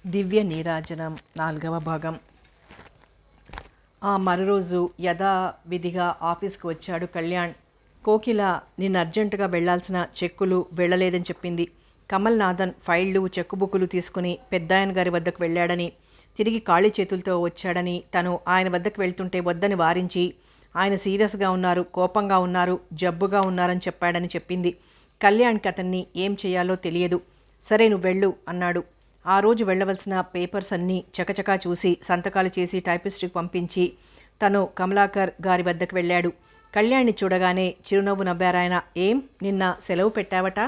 దివ్య నీరాజనం 4వ భాగం. మరురోజు యథావిధిగా ఆఫీస్కి వచ్చాడు కళ్యాణ్. కోకిల నిన్న అర్జెంటుగా వెళ్లాల్సిన చెక్కులు వెళ్ళలేదని చెప్పింది. కమల్ నాథన్ ఫైళ్లు చెక్కు బుక్కులు తీసుకుని పెద్దాయన గారి వద్దకు వెళ్ళాడని, తిరిగి ఖాళీ చేతులతో వచ్చాడని, తను ఆయన వద్దకు వెళ్తుంటే వద్దని వారించి ఆయన సీరియస్గా ఉన్నారు, కోపంగా ఉన్నారు, జబ్బుగా ఉన్నారని చెప్పాడని చెప్పింది. కళ్యాణ్కి అతన్ని ఏం చేయాలో తెలియదు. సరే నువ్వు వెళ్ళు అన్నాడు. ఆ రోజు వెళ్ళవలసిన పేపర్స్ అన్నీ చకచకా చూసి సంతకాలు చేసి టైపిస్ట్కి పంపించి తను కమలాకర్ గారి వద్దకు వెళ్ళాడు. కళ్యాణ్ని చూడగానే చిరునవ్వు నవ్వారాయన. ఏం నిన్న సెలవు పెట్టావట?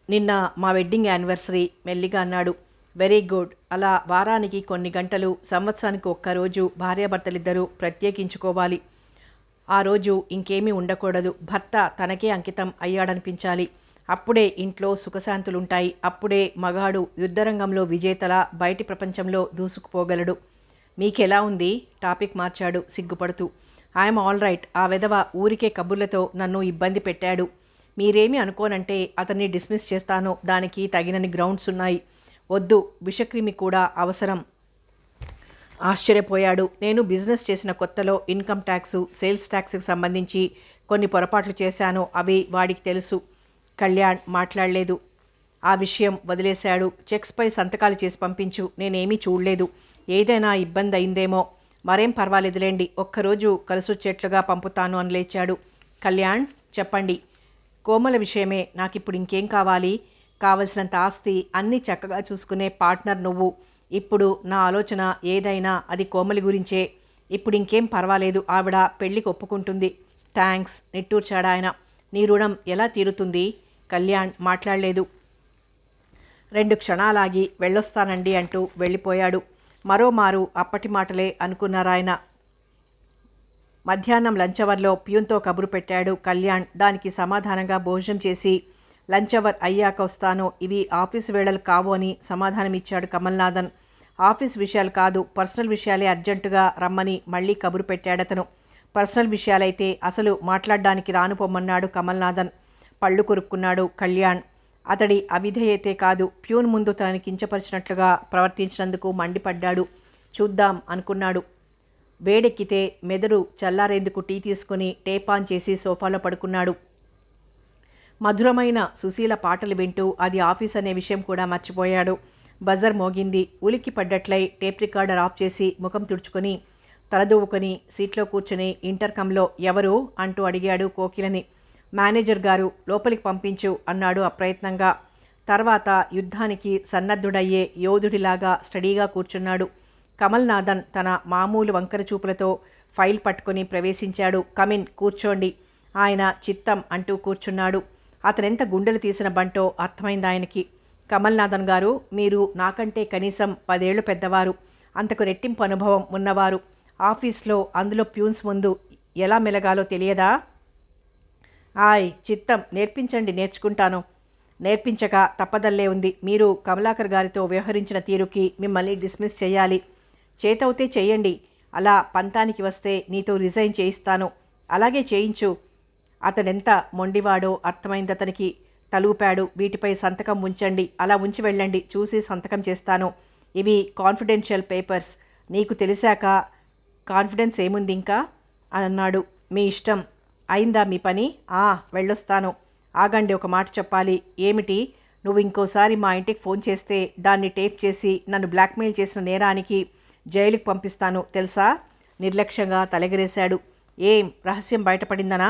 నిన్న మా వెడ్డింగ్ యానివర్సరీ మెల్లిగా అన్నాడు. Very good. అలా వారానికి కొన్ని గంటలు, సంవత్సరానికి ఒక్కరోజు భార్యాభర్తలిద్దరూ ప్రత్యేకించుకోవాలి. ఆ రోజు ఇంకేమీ ఉండకూడదు. భర్త తనకే అంకితం అయ్యాడనిపించాలి. అప్పుడే ఇంట్లో సుఖశాంతులుంటాయి. అప్పుడే మగాడు యుద్ధరంగంలో విజేతలా బయటి ప్రపంచంలో దూసుకుపోగలడు. మీకెలా ఉంది? టాపిక్ మార్చాడు సిగ్గుపడుతూ. I'm all right. ఆ వెధవ ఊరికే కబుర్లతో నన్ను ఇబ్బంది పెట్టాడు. మీరేమీ అనుకోనంటే అతన్ని డిస్మిస్ చేస్తాను. దానికి తగినన్ని గ్రౌండ్స్ ఉన్నాయి. వద్దు, విషక్రిమి కూడా అవసరం. ఆశ్చర్యపోయాడు. నేను బిజినెస్ చేసిన కొత్తలో ఇన్కమ్ ట్యాక్సు, సేల్స్ ట్యాక్స్కి సంబంధించి కొన్ని పొరపాట్లు చేశాను. అవి వాడికి తెలుసు. కళ్యాణ్ మాట్లాడలేదు. ఆ విషయం వదిలేశాడు. చెక్స్పై సంతకాలు చేసి పంపించు. నేనేమీ చూడలేదు. ఏదైనా ఇబ్బంది అయిందేమో. మరేం పర్వాలేదులేండి, ఒక్కరోజు కలిసొచ్చేట్లుగా పంపుతాను అని లేచాడు. కళ్యాణ్ చెప్పండి. కోమల విషయమే. నాకిప్పుడు ఇంకేం కావాలి? కావలసినంత ఆస్తి, అన్నీ చక్కగా చూసుకునే పార్ట్నర్ నువ్వు. ఇప్పుడు నా ఆలోచన ఏదైనా అది కోమలి గురించే. ఇప్పుడు ఇంకేం పర్వాలేదు. ఆవిడ పెళ్ళికి ఒప్పుకుంటుంది. థ్యాంక్స్ నిట్టూర్చాడు ఆయన. నీ రుణం ఎలా తీరుతుంది? కళ్యాణ్ మాట్లాడలేదు. 2 క్షణాలాగి వెళ్ళొస్తానండి అంటూ వెళ్ళిపోయాడు. మరోమారు అప్పటి మాటలే అనుకున్నారాయన. మధ్యాహ్నం లంచ్ అవర్లో ప్యూన్తో కబురు పెట్టాడు కళ్యాణ్. దానికి సమాధానంగా భోజనం చేసి లంచ్ అవర్ అయ్యాక వస్తాను, ఇవి ఆఫీసు వేళలు కావు అని సమాధానమిచ్చాడు కమల్నాథన్. ఆఫీస్ విషయాలు కాదు, పర్సనల్ విషయాలే అర్జెంటుగా రమ్మని మళ్ళీ కబురు పెట్టాడతను. పర్సనల్ విషయాలైతే అసలు మాట్లాడడానికి రాను పొమ్మన్నాడు కమల్నాథన్. పళ్ళు కొరుక్కున్నాడు కళ్యాణ్. అతడి అవిధేయతే కాదు, ప్యూన్ ముందు తనని కించపరిచినట్లుగా ప్రవర్తించినందుకు మండిపడ్డాడు. చూద్దాం అనుకున్నాడు. వేడెక్కితే మెదడు చల్లారేందుకు టీ తీసుకుని టేప్ ఆన్ చేసి సోఫాలో పడుకున్నాడు. మధురమైన సుశీల పాటలు వింటూ అది ఆఫీస్ అనే విషయం కూడా మర్చిపోయాడు. బజర్ మోగింది. ఉలిక్కి పడ్డట్లై టేప్ రికార్డర్ ఆఫ్ చేసి ముఖం తుడుచుకొని తలదూవుకొని సీట్లో కూర్చుని ఇంటర్కంలో ఎవరు అంటూ అడిగాడు కోకిలని. మేనేజర్ గారు, లోపలికి పంపించు అన్నాడు అప్రయత్నంగా. తర్వాత యుద్ధానికి సన్నద్ధుడయ్యే యోధుడిలాగా స్టడీగా కూర్చున్నాడు. కమల్నాథన్ తన మామూలు వంకర చూపులతో ఫైల్ పట్టుకొని ప్రవేశించాడు. కమిన్, కూర్చోండి. ఆయన చిత్తం అంటూ కూర్చున్నాడు. అతనెంత గుండెలు తీసిన బంటో అర్థమైంది ఆయనకి. కమల్నాథన్ గారు, మీరు నాకంటే కనీసం 10 ఏళ్లు పెద్దవారు, అంతకు రెట్టింపు అనుభవం ఉన్నవారు. ఆఫీస్లో, అందులో ప్యూన్స్ ముందు ఎలా మెలగాలో తెలియదా? చిత్తం, నేర్పించండి, నేర్చుకుంటాను. నేర్పించక తప్పదల్లే ఉంది. మీరు కమలాకర్ గారితో వ్యవహరించిన తీరుకి మిమ్మల్ని డిస్మిస్ చేయాలి. చేతవుతే చెయ్యండి. అలా పంతానికి వస్తే నీతో రిజైన్ చేయిస్తాను. అలాగే చేయించు. అతడెంత మొండివాడో అర్థమైంది అతనికి. తలూపాడు. వీటిపై సంతకం ఉంచండి. అలా ఉంచి వెళ్ళండి. చూసి సంతకం చేస్తాను. ఇవి కాన్ఫిడెన్షియల్ పేపర్స్. నీకు తెలిసాక కాన్ఫిడెన్స్ ఏముంది ఇంకా అని అన్నాడు. మీ ఇష్టం. అయిందా మీ పని? వెళ్ళొస్తాను. ఆగండి, ఒక మాట చెప్పాలి. ఏమిటి? నువ్వు ఇంకోసారి మా ఇంటికి ఫోన్ చేస్తే దాన్ని టేప్ చేసి నన్ను బ్లాక్మెయిల్ చేసిన నేరానికి జైలుకి పంపిస్తాను, తెలుసా? నిర్లక్ష్యంగా తలెగరేశాడు. ఏం రహస్యం బయటపడిందనా?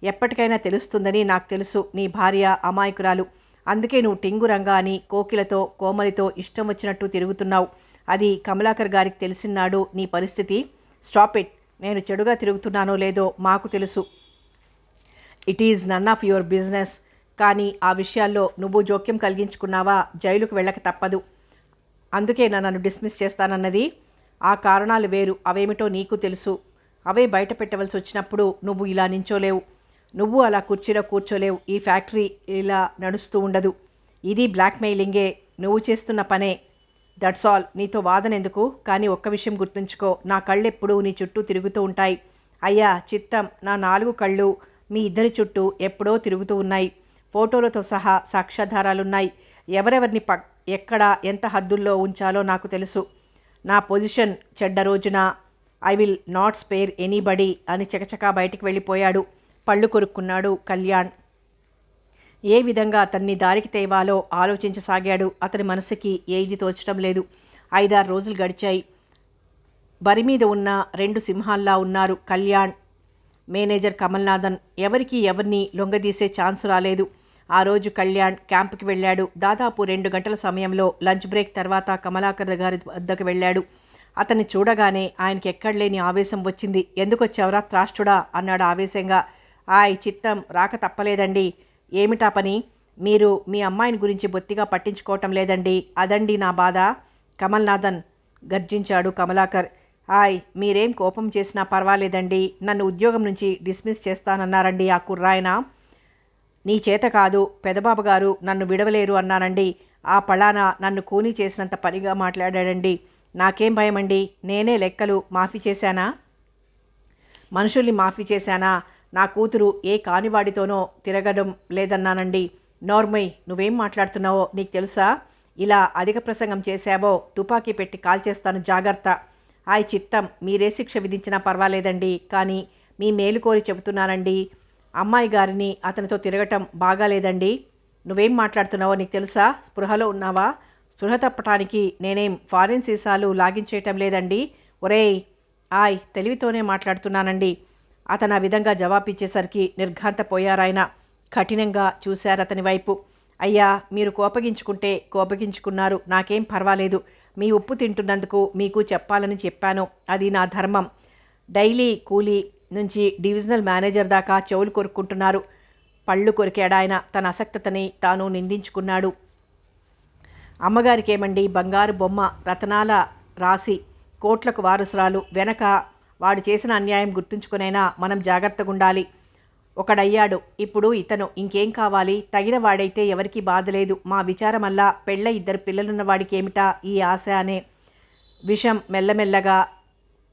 ఎప్పటికైనా తెలుస్తుందని నాకు తెలుసు. నీ భార్య అమాయకురాలు. అందుకే నువ్వు టింగురంగా అని కోకిలతో, కోమలితో ఇష్టం వచ్చినట్టు తిరుగుతున్నావు. అది కమలాకర్ గారికి తెలిసినాడు నీ పరిస్థితి. Stop it. నేను చెడుగా తిరుగుతున్నానో లేదో మాకు తెలుసు. It is none of your business. కానీ ఆ విషయాల్లో నువ్వు జోక్యం కలిగించుకున్నావా, జైలుకు వెళ్ళక తప్పదు. అందుకే నన్ను డిస్మిస్ చేస్తానన్నది. ఆ కారణాలు వేరు, అవేమిటో నీకు తెలుసు. అవే బయట పెట్టవలసి వచ్చినప్పుడు నువ్వు ఇలా నించోలేవు. నువ్వు అలా కుర్చీలో కూర్చోలేవు. ఈ ఫ్యాక్టరీ ఇలా నడుస్తూ ఉండదు. ఇది బ్లాక్మెయిలింగే. నువ్వు చేస్తున్న పనే. That's all. నీతో వాదన ఎందుకు? కానీ ఒక్క విషయం గుర్తుంచుకో, నా కళ్ళెప్పుడూ నీ చుట్టూ తిరుగుతూ ఉంటాయి. అయ్యా చిత్తం, నా 4 కళ్ళు మీ ఇద్దరి చుట్టూ ఎప్పుడో తిరుగుతూ ఉన్నాయి. ఫోటోలతో సహా సాక్ష్యాధారాలున్నాయి. ఎవరెవరిని ఎక్కడ ఎంత హద్దుల్లో ఉంచాలో నాకు తెలుసు. నా పొజిషన్ చెడ్డ రోజున I will not spare anybody అని చకచకా బయటికి వెళ్ళిపోయాడు. పళ్ళు కొరుక్కున్నాడు కళ్యాణ్. ఏ విధంగా అతన్ని దారికి తేవాలో ఆలోచించసాగాడు. అతని మనసుకి ఏది తోచడం లేదు. 5-6 రోజులు గడిచాయి. బరి మీద ఉన్న 2 సింహాల్లా ఉన్నారు కళ్యాణ్, మేనేజర్ కమల్నాథన్. ఎవరిని లొంగదీసే ఛాన్స్ రాలేదు. ఆ రోజు కళ్యాణ్ క్యాంపుకి వెళ్ళాడు. దాదాపు 2 గంటల సమయంలో లంచ్ బ్రేక్ తర్వాత కమలాకర్ గారి వద్దకు వెళ్ళాడు. అతన్ని చూడగానే ఆయనకి ఎక్కడలేని ఆవేశం వచ్చింది. ఎందుకొచ్చావురా త్రాష్టుడా అన్నాడు ఆవేశంగా. చిత్తం రాక తప్పలేదండి. ఏమిటా పని? మీరు మీ అమ్మాయిని గురించి బొత్తిగా పట్టించుకోవటం లేదండి. అదండి నా బాధ. కమల్నాథన్ గర్జించాడు కమలాకర్. మీరేం కోపం చేసినా పర్వాలేదండి. నన్ను ఉద్యోగం నుంచి డిస్మిస్ చేస్తానన్నారండి ఆ కుర్రాయన. నీ చేత కాదు, పెదబాబు గారు నన్ను విడవలేరు అన్నానండి. ఆ పళాన నన్ను కూనీ చేసినంత పనిగా మాట్లాడాడండి. నాకేం భయమండి? నేనే లెక్కలు మాఫీ చేశానా? మనుషుల్ని మాఫీ చేశానా? నా కూతురు ఏ కానివాడితోనో తిరగడం లేదన్నానండి. నోర్మయ్, నువ్వేం మాట్లాడుతున్నావో నీకు తెలుసా? ఇలా అధిక ప్రసంగం చేశావో తుపాకీ పెట్టి కాల్చేస్తాను, జాగ్రత్త. చిత్తం మీరే శిక్ష విధించినా పర్వాలేదండి, కానీ మీ మేలు కోరి చెబుతున్నానండి. అమ్మాయి గారిని అతనితో తిరగటం బాగాలేదండి. నువ్వేం మాట్లాడుతున్నావో నీకు తెలుసా? స్పృహలో ఉన్నావా? స్పృహ తప్పటానికి నేనేం ఫారిన్ సీసాలు లాగించేయటం లేదండి. ఒరేయ్, తెలివితోనే మాట్లాడుతున్నానండి. అతను ఆ విధంగా జవాబిచ్చేసరికి నిర్ఘాంతపోయారాయన. కఠినంగా చూశారతని వైపు. అయ్యా, మీరు కోపగించుకుంటే కోపగించుకున్నారు, నాకేం పర్వాలేదు. మీ ఉప్పు తింటున్నందుకు మీకు చెప్పాలని చెప్పాను. అది నా ధర్మం. డైలీ కూలీ నుంచి డివిజనల్ మేనేజర్ దాకా చెవులు కొరుక్కుంటున్నారు. పళ్ళు కొరికాడాయన. తన అసక్తతని తాను నిందించుకున్నాడు. అమ్మగారికేమండి బంగారు బొమ్మ, రతనాల రాసి, కోట్లకు వారసురాలు. వెనక వాడు చేసిన అన్యాయం గుర్తుంచుకునైనా మనం జాగ్రత్తగా ఉండాలి. ఒకడయ్యాడు, ఇప్పుడు ఇతను. ఇంకేం కావాలి? తగిన వాడైతే ఎవరికీ బాధ లేదు. మా విచారమల్లా పెళ్ళ 2 పిల్లలున్న వాడికి ఏమిటా ఈ ఆశ అనే విషం మెల్లమెల్లగా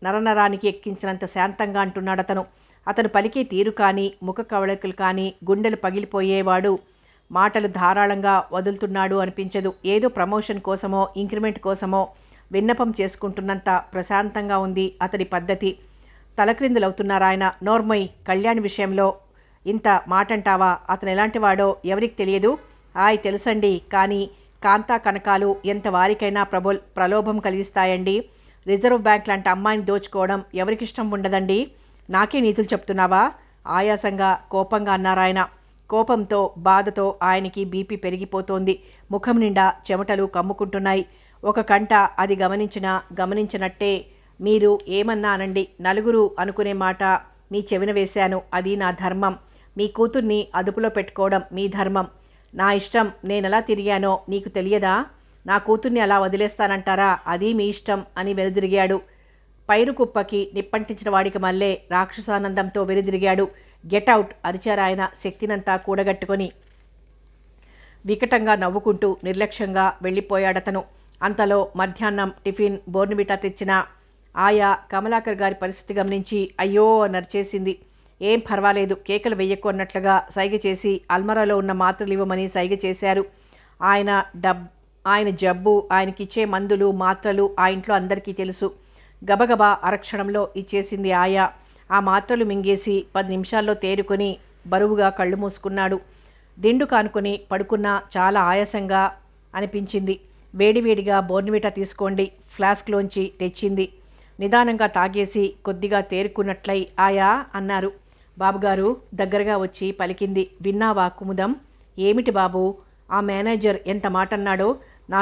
నరనరానికి ఎక్కించినంత శాంతంగా అంటున్నాడతను. అతను పలికే తీరు కానీ, ముఖ కవళికలు కానీ గుండెలు పగిలిపోయేవాడు. మాటలు ధారాళంగా వదులుతున్నాడు అనిపించదు. ఏదో ప్రమోషన్ కోసమో ఇంక్రిమెంట్ కోసమో విన్నపం చేసుకుంటున్నంత ప్రశాంతంగా ఉంది అతడి పద్ధతి. తలక్రిందులవుతున్నారాయన. నోర్మయ్, కళ్యాణ్ విషయంలో ఇంత మాటంటావా? అతను ఎలాంటి వాడో ఎవరికి తెలియదు? తెలుసండి, కానీ కాంతా కనకాలు ఎంత వారికైనా ప్రలోభం కలిగిస్తాయండి. రిజర్వ్ బ్యాంక్ లాంటి అమ్మాయిని దోచుకోవడం ఎవరికిష్టం ఉండదండి. నాకే నీతులు చెప్తున్నావా? ఆయాసంగా కోపంగా అన్నారాయన. కోపంతో బాధతో ఆయనకి బీపీ పెరిగిపోతోంది. ముఖం నిండా చెమటలు కమ్ముకుంటున్నాయి. ఒక కంట అది గమనించినట్టే మీరు ఏమన్నా అనండి, నలుగురు అనుకునే మాట మీ చెవిన వేశాను. అది నా ధర్మం. మీ కూతుర్ని అదుపులో పెట్టుకోవడం మీ ధర్మం. నా ఇష్టం. నేనెలా తిరిగానో నీకు తెలియదా? నా కూతుర్ని అలా వదిలేస్తానంటారా? అది మీ ఇష్టం అని వెనుదిరిగాడు. పైరు కుప్పకి నిప్పంటించిన వాడికి మళ్ళీ రాక్షసానందంతో వెనుదిరిగాడు. Get out అరిచారాయన శక్తినంతా కూడగట్టుకొని. వికటంగా నవ్వుకుంటూ నిర్లక్ష్యంగా వెళ్ళిపోయాడతను. అంతలో మధ్యాహ్నం టిఫిన్ బోర్న్విటా తెచ్చిన ఆయా కమలాకర్ గారి పరిస్థితి గమనించి అయ్యో నరిచేసింది. ఏం పర్వాలేదు, కేకలు వెయ్యకు అన్నట్లుగా సైగ చేసి అల్మరాలో ఉన్న మాత్రలు ఇవ్వమని సైగ చేశారు. ఆయన జబ్బు, ఆయనకిచ్చే మందులు మాత్రలు ఆ ఇంట్లో అందరికీ తెలుసు. గబగబా అరక్షణంలో ఇచ్చేసింది ఆయా. ఆ మాత్రలు మింగేసి 10 నిమిషాల్లో తేరుకొని బరువుగా కళ్ళు మూసుకున్నాడు. దిండు కానుకొని పడుకున్నా చాలా ఆయాసంగా అనిపించింది. వేడివేడిగా బోర్న్విటా తీసుకోండి, ఫ్లాస్క్లోంచి తెచ్చింది. నిదానంగా తాగేసి కొద్దిగా తేరుకున్నట్లయి ఆయా అన్నారు. బాబుగారు దగ్గరగా వచ్చి పలికింది. విన్నావా కుముదం? ఏమిటి బాబు? ఆ మేనేజర్ ఎంత మాటన్నాడో. నా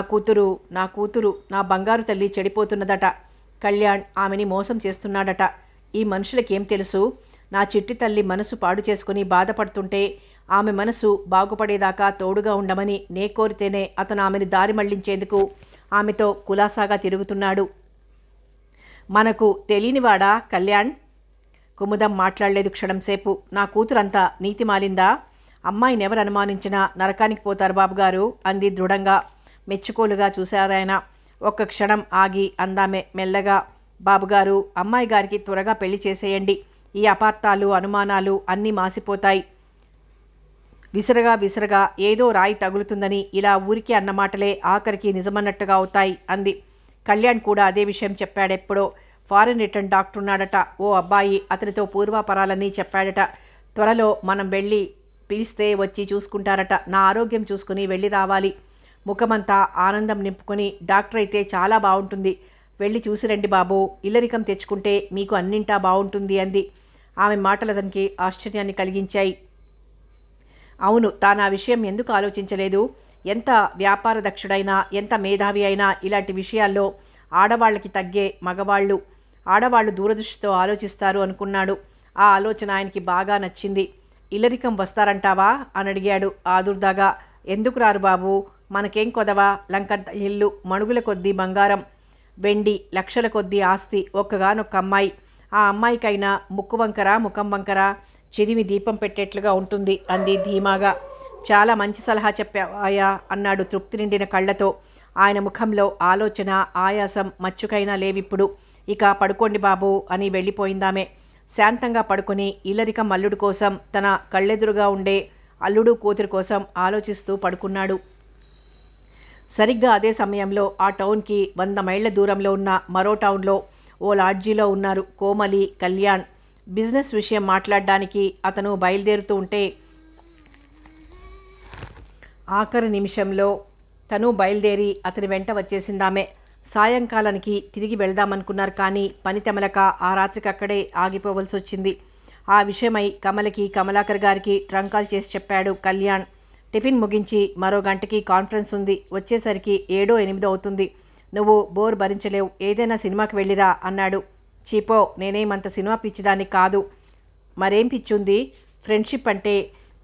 కూతురు నా బంగారు తల్లి చెడిపోతున్నదట. కళ్యాణ్ ఆమెని మోసం చేస్తున్నాడట. ఈ మనుషులకేం తెలుసు? నా చిట్టి తల్లి మనసు పాడు చేసుకుని బాధపడుతుంటే ఆమె మనసు బాగుపడేదాకా తోడుగా ఉండమని నే కోరితేనే అతను ఆమెని దారి మళ్లించేందుకు ఆమెతో కులాసాగా తిరుగుతున్నాడు. మనకు తెలియనివాడా కళ్యాణ్? కుముదం మాట్లాడలేదు క్షణంసేపు. నా కూతురంతా నీతి మాలిందా? అమ్మాయినెవరు అనుమానించినా నరకానికి పోతారు బాబుగారు అంది దృఢంగా. మెచ్చుకోలుగా చూశారాయన. ఒక్క క్షణం ఆగి అందామె మెల్లగా. బాబుగారు, అమ్మాయి గారికి త్వరగా పెళ్లి చేసేయండి. ఈ అపార్థాలు అనుమానాలు అన్నీ మాసిపోతాయి. విసరగా విసరగా ఏదో రాయి తగులుతుందని ఇలా ఊరికి అన్నమాటలే ఆఖరికి నిజమన్నట్టుగా అవుతాయి అంది. కళ్యాణ్ కూడా అదే విషయం చెప్పాడెప్పుడో. ఫారిన్ రిటర్న్ డాక్టర్ ఉన్నాడట. ఓ అబ్బాయి అతనితో పూర్వాపరాలన్నీ చెప్పాడట. త్వరలో మనం వెళ్ళి పిలిస్తే వచ్చి చూసుకుంటారట. నా ఆరోగ్యం చూసుకుని వెళ్ళి రావాలి. ముఖమంతా ఆనందం నింపుకొని, డాక్టర్ అయితే చాలా బాగుంటుంది, వెళ్ళి చూసిరండి బాబు, ఇల్లరికం తెచ్చుకుంటే మీకు అన్నింటా బాగుంటుంది అంది. ఆమె మాటలు అతనికి ఆశ్చర్యాన్ని కలిగించాయి. అవును, తాను ఆ విషయం ఎందుకు ఆలోచించలేదు? ఎంత వ్యాపార దక్షుడైనా, ఎంత మేధావి అయినా ఇలాంటి విషయాల్లో ఆడవాళ్ళకి తగ్గే మగవాళ్ళు, ఆడవాళ్ళు దూరదృష్టితో ఆలోచిస్తారు అనుకున్నాడు. ఆ ఆలోచన ఆయనకి బాగా నచ్చింది. ఇల్లరికం వస్తారంటావా అని అడిగాడు ఆదుర్దాగా. ఎందుకు రారు బాబు, మనకేం కొదవా, లంకంత ఇల్లు, మణుగుల కొద్దీ బంగారం, వెండి, లక్షల కొద్దీ ఆస్తి, ఒక్కగానొక్క అమ్మాయి. ఆ అమ్మాయికైనా ముక్కు వంకర ముఖం వంకర చిదిమి దీపం పెట్టేట్లుగా ఉంటుంది అంది ధీమాగా. చాలా మంచి సలహా చెప్పావాయా అన్నాడు తృప్తి నిండిన కళ్ళతో. ఆయన ముఖంలో ఆలోచన, ఆయాసం మచ్చుకైనా లేవిప్పుడు. ఇక పడుకోండి బాబు అని వెళ్ళిపోయిందామే. శాంతంగా పడుకొని ఇల్లరికం అల్లుడు కోసం, తన కళ్ళెదురుగా ఉండే అల్లుడు కూతురు కోసం ఆలోచిస్తూ పడుకున్నాడు. సరిగ్గా అదే సమయంలో ఆ టౌన్కి 100 మైళ్ళ దూరంలో ఉన్న మరో టౌన్లో ఓ లాడ్జీలో ఉన్నారు కోమలి, కళ్యాణ్. బిజినెస్ విషయం మాట్లాడడానికి అతను బయలుదేరుతూ ఉంటే ఆఖరి నిమిషంలో తను బయలుదేరి అతని వెంట వచ్చేసిందామె. సాయంకాలానికి తిరిగి వెళ్దామనుకున్నారు, కానీ పని తెమలక ఆ రాత్రికి అక్కడే ఆగిపోవలసి వచ్చింది. ఆ విషయమై కమలకి, కమలాకర్ గారికి ట్రంకాల్ చేసి చెప్పాడు కళ్యాణ్. టిఫిన్ ముగించి మరో గంటకి కాన్ఫరెన్స్ ఉంది, వచ్చేసరికి 7, 8 అవుతుంది. నువ్వు బోర్ భరించలేవు, ఏదైనా సినిమాకి వెళ్ళిరా అన్నాడు. చీపో, నేనేమంత సినిమా పిచ్చిదాన్ని కాదు. మరేం పిచ్చుంది? ఫ్రెండ్షిప్ అంటే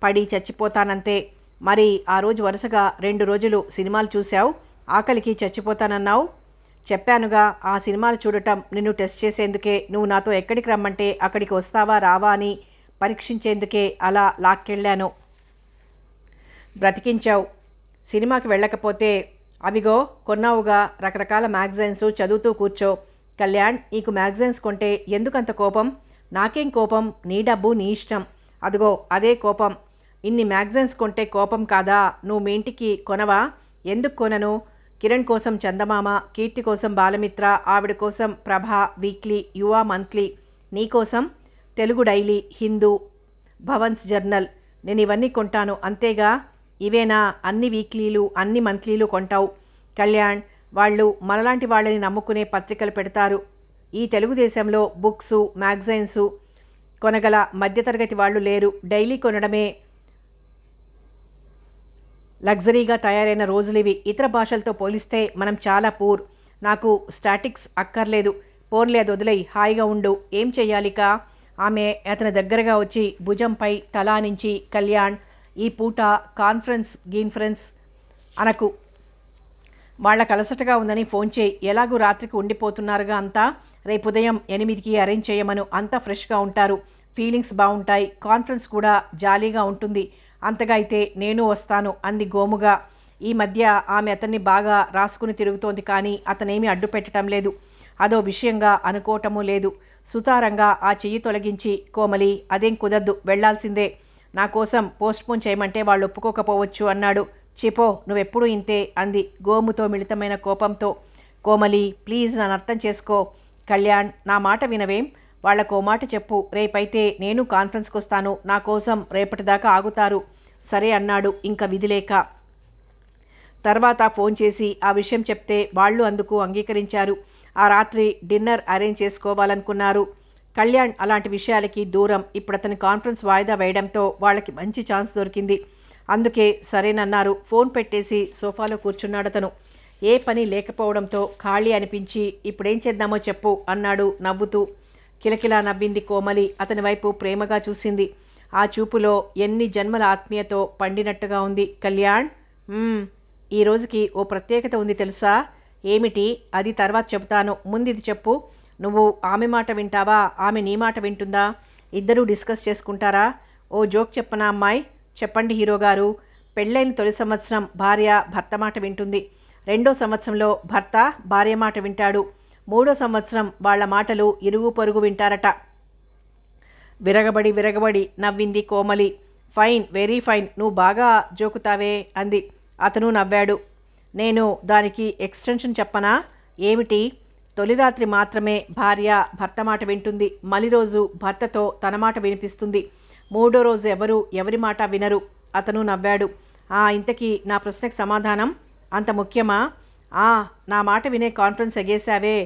పడి చచ్చిపోతానంతే. మరి ఆ రోజు వరుసగా 2 రోజులు సినిమాలు చూశావు, ఆకలికి చచ్చిపోతానన్నావు. చెప్పానుగా, ఆ సినిమాలు చూడటం నిన్ను టెస్ట్ చేసేందుకే. నువ్వు నాతో ఎక్కడికి రమ్మంటే అక్కడికి వస్తావా రావా అని పరీక్షించేందుకే అలా లాక్కెళ్ళాను. బ్రతికించావు. సినిమాకి వెళ్ళకపోతే అవిగో కొన్నావుగా రకరకాల మ్యాగజైన్స్, చదువుతూ కూర్చో. కళ్యాణ్, నీకు మ్యాగజైన్స్ కొంటే ఎందుకంత కోపం? నాకేం కోపం, నీ డబ్బు నీ ఇష్టం. అదిగో అదే కోపం. ఇన్ని మ్యాగజైన్స్ కొంటే కోపం కాదా? నువ్వు మీ ఇంటికి కొనవా? ఎందుకు కొనను? కిరణ్ కోసం చందమామ, కీర్తి కోసం బాలమిత్ర, ఆవిడ కోసం ప్రభ వీక్లీ, యువ మంత్లీ, నీ కోసం తెలుగు డైలీ, హిందూ, భవన్స్ జర్నల్. నేను ఇవన్నీ కొంటాను అంతేగా. ఇవేనా అన్ని వీక్లీలు, అన్ని మంత్లీలు కొంటావు? కళ్యాణ్, వాళ్ళు మనలాంటి వాళ్ళని నమ్ముకునే పత్రికలు పెడతారు. ఈ తెలుగుదేశంలో బుక్సు, మ్యాగజైన్సు కొనగల మధ్యతరగతి వాళ్ళు లేరు. డైలీ కొనడమే లగ్జరీగా తయారైన రోజులివి. ఇతర భాషలతో పోలిస్తే మనం చాలా పూర్. నాకు స్టాటిక్స్ అక్కర్లేదు. పోన్లే, అది వదిలేయి, హాయిగా ఉండు. ఏం చెయ్యాలిక? ఆమె అతని దగ్గరగా వచ్చి భుజంపై తలానించి, కళ్యాణ్, ఈ పూట గీన్ఫరెన్స్ అనకు, వాళ్ళ అలసటగా ఉందని ఫోన్ చేయి. ఎలాగూ రాత్రికి ఉండిపోతున్నారుగా అంతా. రేపు ఉదయం 8కి అరేంజ్ చేయమను. అంతా ఫ్రెష్గా ఉంటారు, ఫీలింగ్స్ బాగుంటాయి, కాన్ఫరెన్స్ కూడా జాలీగా ఉంటుంది. అంతగా అయితే నేను వస్తాను అంది గోముగా. ఈ మధ్య ఆమె అతన్ని బాగా రాసుకుని తిరుగుతోంది, కానీ అతనేమీ అడ్డు పెట్టడం లేదు. అదో విషయంగా అనుకోవటమూ లేదు. సుతారంగా ఆ చెయ్యి తొలగించి, కోమలి, అదేం కుదరదు, వెళ్లాల్సిందే. నా కోసం పోస్ట్పోన్ చేయమంటే వాళ్ళు ఒప్పుకోకపోవచ్చు అన్నాడు. చిపో, నువ్వెప్పుడూ ఇంతే అంది గోముతో మిళితమైన కోపంతో. కోమలి, ప్లీజ్ నన్ను అర్థం చేసుకో. కళ్యాణ్, నా మాట వినవేం? వాళ్లకో మాట చెప్పు, రేపైతే నేను కాన్ఫరెన్స్కి వస్తాను, నా కోసం రేపటిదాకా ఆగుతారు. సరే అన్నాడు ఇంక విధిలేక. తర్వాత ఫోన్ చేసి ఆ విషయం చెప్తే వాళ్ళు అందుకు అంగీకరించారు. ఆ రాత్రి డిన్నర్ అరేంజ్ చేసుకోవాలనుకున్నారు. కళ్యాణ్ అలాంటి విషయాలకి దూరం. ఇప్పుడు అతని కాన్ఫరెన్స్ వాయిదా వేయడంతో వాళ్ళకి మంచి ఛాన్స్ దొరికింది. అందుకే సరేనన్నారు. ఫోన్ పెట్టేసి సోఫాలో కూర్చున్నాడు అతను. ఏ పని లేకపోవడంతో ఖాళీ అనిపించి, ఇప్పుడేం చేద్దామో చెప్పు అన్నాడు నవ్వుతూ. కిలకిలా నవ్వింది కోమలి. అతని వైపు ప్రేమగా చూసింది. ఆ చూపులో ఎన్ని జన్మల ఆత్మీయతో పండినట్టుగా ఉంది. కళ్యాణ్, ఈ రోజుకి ఓ ప్రత్యేకత ఉంది తెలుసా? ఏమిటి? అది తర్వాత చెబుతాను, ముందు ఇది చెప్పు. నువ్వు ఆమె మాట వింటావా, ఆమె నీ మాట వింటుందా? ఇద్దరూ డిస్కస్ చేసుకుంటారా? ఓ జోక్ చెప్పనా అమ్మాయి? చెప్పండి హీరో గారు. పెళ్ళైన తొలి సంవత్సరం భార్య భర్త మాట వింటుంది. 2వ సంవత్సరంలో భర్త భార్య మాట వింటాడు. 3వ సంవత్సరం వాళ్ల మాటలు ఇరుగు పొరుగు వింటారట. విరగబడి నవ్వింది కోమలి. ఫైన్, వెరీ ఫైన్, నువ్వు బాగా జోకుతావే అంది. అతను నవ్వాడు. నేను దానికి ఎక్స్టెన్షన్ చెప్పనా? ఏమిటి? తొలి రాత్రి మాత్రమే భార్య భర్త మాట వింటుంది, మలి రోజు భర్తతో తన మాట వినిపిస్తుంది, మూడో రోజు ఎవరి మాట వినరు. అతను నవ్వాడు. ఇంతకీ నా ప్రశ్నకు సమాధానం? అంత ముఖ్యమా? నా మాట వినే కాన్ఫిడెన్స్ ఎగేశావే,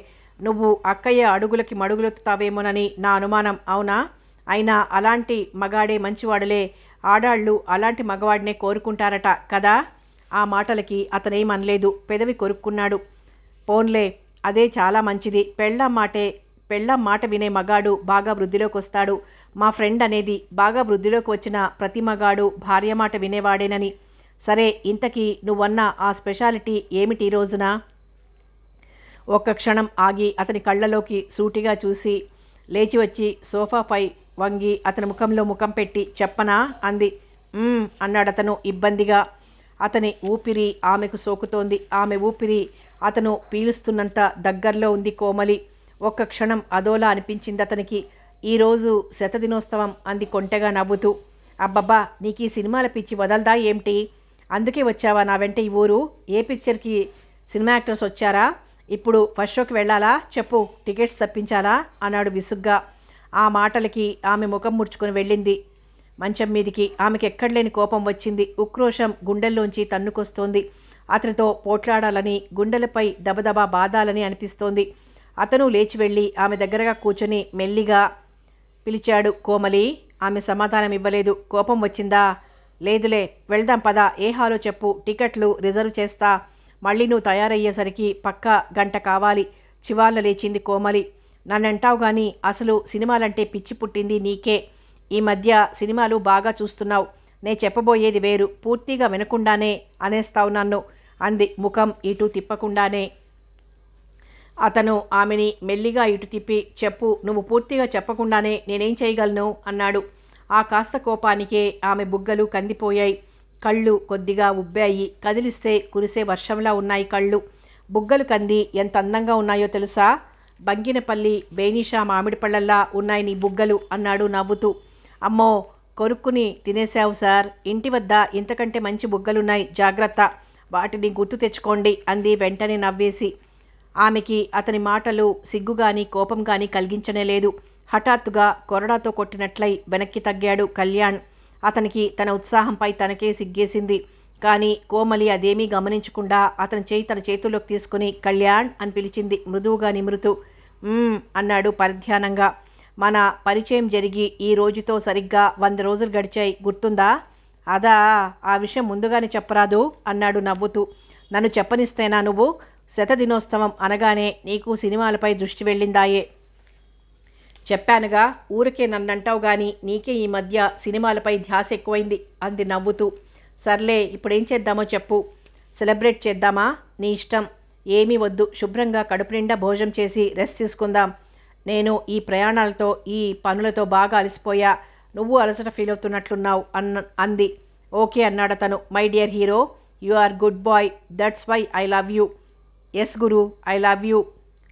నువ్వు అక్కయ్య అడుగులకి మడుగులెత్తుతావేమోనని నా అనుమానం. అవునా? అయినా అలాంటి మగాడే మంచివాడులే, ఆడాళ్ళు అలాంటి మగవాడినే కోరుకుంటారట కదా. ఆ మాటలకి అతనేమనలేదు, పెదవి కొరుక్కున్నాడు. పోన్లే, అదే చాలా మంచిది. పెళ్ళాం మాట వినే మగాడు బాగా వృద్ధిలోకి వస్తాడు. మా ఫ్రెండ్ అనేది బాగా వృద్ధిలోకి వచ్చిన ప్రతి మగాడు భార్య మాట వినేవాడేనని. సరే, ఇంతకీ నువ్వన్న ఆ స్పెషాలిటీ ఏమిటి ఈ రోజున? ఒక్క క్షణం ఆగి అతని కళ్ళలోకి సూటిగా చూసి లేచి వచ్చి సోఫాపై వంగి అతని ముఖంలో ముఖం పెట్టి చెప్పనా అంది. అన్నాడతను ఇబ్బందిగా. అతని ఊపిరి ఆమెకు సోకుతోంది. ఆమె ఊపిరి అతను పీలుస్తున్నంత దగ్గరలో ఉంది కోమలి. ఒక్క క్షణం అదోలా అనిపించింది అతనికి. ఈరోజు శతదినోత్సవం అంది కొంటెగా నవ్వుతూ. అబ్బబ్బా, నీకు ఈ సినిమాల పిచ్చి వదలదా ఏమిటి? అందుకే వచ్చావా నా వెంట ఈ ఊరు? ఏ పిక్చర్కి సినిమా యాక్టర్స్ వచ్చారా? ఇప్పుడు ఫస్ట్ షోకి వెళ్ళాలా? చెప్పు, టికెట్స్ తప్పించాలా అన్నాడు విసుగ్గా. ఆ మాటలకి ఆమె ముఖం ముడుచుకొని వెళ్ళింది మంచం మీదికి. ఆమెకి ఎక్కడలేని కోపం వచ్చింది. ఉక్రోషం గుండెల్లోంచి తన్నుకొస్తోంది. అతనితో పోట్లాడాలని, గుండెలపై దబదబా బాదాలని అనిపిస్తోంది. అతను లేచి వెళ్ళి ఆమె దగ్గరగా కూర్చొని మెల్లిగా పిలిచాడు. కోమలి. ఆమె సమాధానం ఇవ్వలేదు. కోపం వచ్చిందా? లేదులే, వెళ్దాం పద. ఏ హాలో చెప్పు, టికెట్లు రిజర్వ్ చేస్తా. మళ్ళీ నువ్వు తయారయ్యేసరికి పక్క గంట కావాలి. చివాళ్ళ లేచింది కోమలి. నన్నంటావు కానీ అసలు సినిమాలంటే పిచ్చి పుట్టింది నీకే. ఈ మధ్య సినిమాలు బాగా చూస్తున్నావు. నే చెప్పబోయేది వేరు, పూర్తిగా వినకుండానే అనేస్తావు నన్ను అంది ముఖం ఇటు తిప్పకుండానే. అతను ఆమెని మెల్లిగా ఇటు తిప్పి చెప్పు, నువ్వు పూర్తిగా చెప్పకుండానే నేనేం చేయగలను అన్నాడు. ఆ కాస్త కోపానికే ఆమె బుగ్గలు కందిపోయాయి. కళ్ళు కొద్దిగా ఉబ్బాయి. కదిలిస్తే కురిసే వర్షంలా ఉన్నాయి కళ్ళు. బుగ్గలు కంది ఎంత అందంగా ఉన్నాయో తెలుసా? బంగినపల్లి బేనిషా మామిడి పళ్ళల్లా ఉన్నాయి నీ బుగ్గలు అన్నాడు నవ్వుతూ. అమ్మో, కొరుక్కుని తినేశావు సార్. ఇంటి వద్ద ఇంతకంటే మంచి బుగ్గలున్నాయి, జాగ్రత్త, వాటిని గుర్తు తెచ్చుకోండి అంది వెంటనే నవ్వేసి. ఆమెకి అతని మాటలు సిగ్గుగాని కోపం కానీ కలిగించనే లేదు. హఠాత్తుగా కొరడాతో కొట్టినట్లయి వెనక్కి తగ్గాడు కళ్యాణ్. అతనికి తన ఉత్సాహంపై తనకే సిగ్గేసింది. కానీ కోమలి అదేమీ గమనించకుండా అతని చేయి తన చేతుల్లోకి తీసుకుని కళ్యాణ్ అని పిలిచింది మృదువుగా నిమురుతూ. అన్నాడు పరిధ్యానంగా. మన పరిచయం జరిగి ఈ రోజుతో సరిగ్గా 100 రోజులు గడిచాయి, గుర్తుందా? అదా, ఆ విషయం ముందుగానే చెప్పరాదు అన్నాడు నవ్వుతూ. నన్ను చెప్పనిస్తేనా నువ్వు? శతదినోత్సవం అనగానే నీకు సినిమాలపై దృష్టి వెళ్ళిందాయే. చెప్పానుగా, ఊరికే నన్నంటావు గాని నీకే ఈ మధ్య సినిమాలపై ధ్యాస ఎక్కువైంది అంది నవ్వుతూ. సర్లే, ఇప్పుడేం చేద్దామో చెప్పు. సెలబ్రేట్ చేద్దామా? నీ ఇష్టం. ఏమీ వద్దు, శుభ్రంగా కడుపు నిండా భోజనం చేసి రెస్ట్ తీసుకుందాం. నేను ఈ ప్రయాణాలతో ఈ పనులతో బాగా అలసిపోయా. నువ్వు అలసట ఫీల్ అవుతున్నట్లున్నావు అంది. ఓకే అన్నాడతను. My dear hero, you are good boy, that's why I love you. Yes గురు, ఐ లవ్ యూ.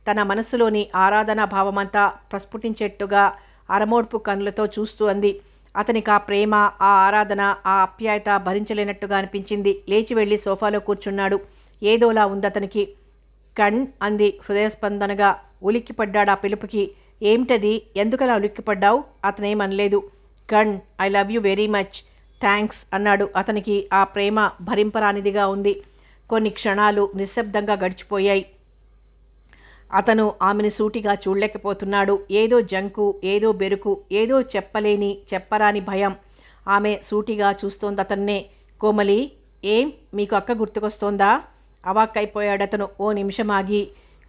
తన మనస్సులోని ఆరాధనా భావమంతా ప్రస్ఫుటించేట్టుగా అరమోడ్పు కన్నులతో చూస్తూ అంది. అతనికి ఆ ప్రేమ, ఆ ఆరాధన, ఆ ఆప్యాయత భరించలేనట్టుగా అనిపించింది. లేచి వెళ్ళి సోఫాలో కూర్చున్నాడు. ఏదోలా ఉందతనికి. కణ్ అంది హృదయస్పందనగా. ఉలిక్కిపడ్డాడు ఆ పిలుపుకి. ఏమిటది? ఎందుకలా ఉలిక్కిపడ్డావు? అతనేమనలేదు. కణ్, I love you very much. Thanks అన్నాడు. అతనికి ఆ ప్రేమ భరింపరానిదిగా ఉంది. కొన్ని క్షణాలు నిశ్శబ్దంగా గడిచిపోయాయి. అతను ఆమెను సూటిగా చూడలేకపోతున్నాడు. ఏదో జంకు, ఏదో బెరుకు, ఏదో చెప్పరాని భయం. ఆమె సూటిగా చూస్తోందతన్నే. కోమలి, ఏం మీకు అక్క గుర్తుకొస్తోందా? అవాక్కైపోయాడతను ఓ నిమిషం ఆగి.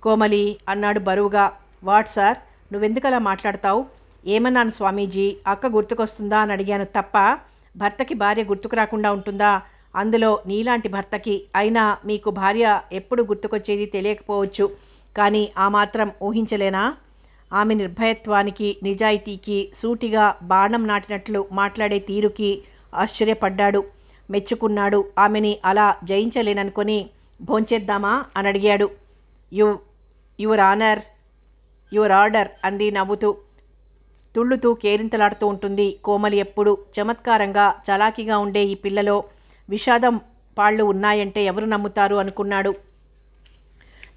కోమలి అన్నాడు బరువుగా. వాట్ సార్, నువ్వెందుకలా మాట్లాడతావు? ఏమన్నాను స్వామీజీ? అక్క గుర్తుకొస్తుందా అని అడిగాను తప్ప భర్తకి భార్య గుర్తుకు రాకుండా ఉంటుందా? అందులో నీలాంటి భర్తకి. అయినా మీకు భార్య ఎప్పుడు గుర్తుకొచ్చేది తెలియకపోవచ్చు, కానీ ఆ మాత్రం ఊహించలేనా? ఆమె నిర్భయత్వానికి, నిజాయితీకి, సూటిగా బాణం నాటినట్లు మాట్లాడే తీరుకి ఆశ్చర్యపడ్డాడు, మెచ్చుకున్నాడు. ఆమెని అలా జయించలేననుకొని భోంచేద్దామా అని అడిగాడు. యువర్ ఆర్డర్ అంది నవ్వుతూ. తుళ్ళుతూ కేరింతలాడుతూ ఉంటుంది కోమలి. ఎప్పుడు చమత్కారంగా చలాకీగా ఉండే ఈ పిల్లలో విషాదం పాళ్ళు ఉన్నాయంటే ఎవరు నమ్ముతారు అనుకున్నాడు.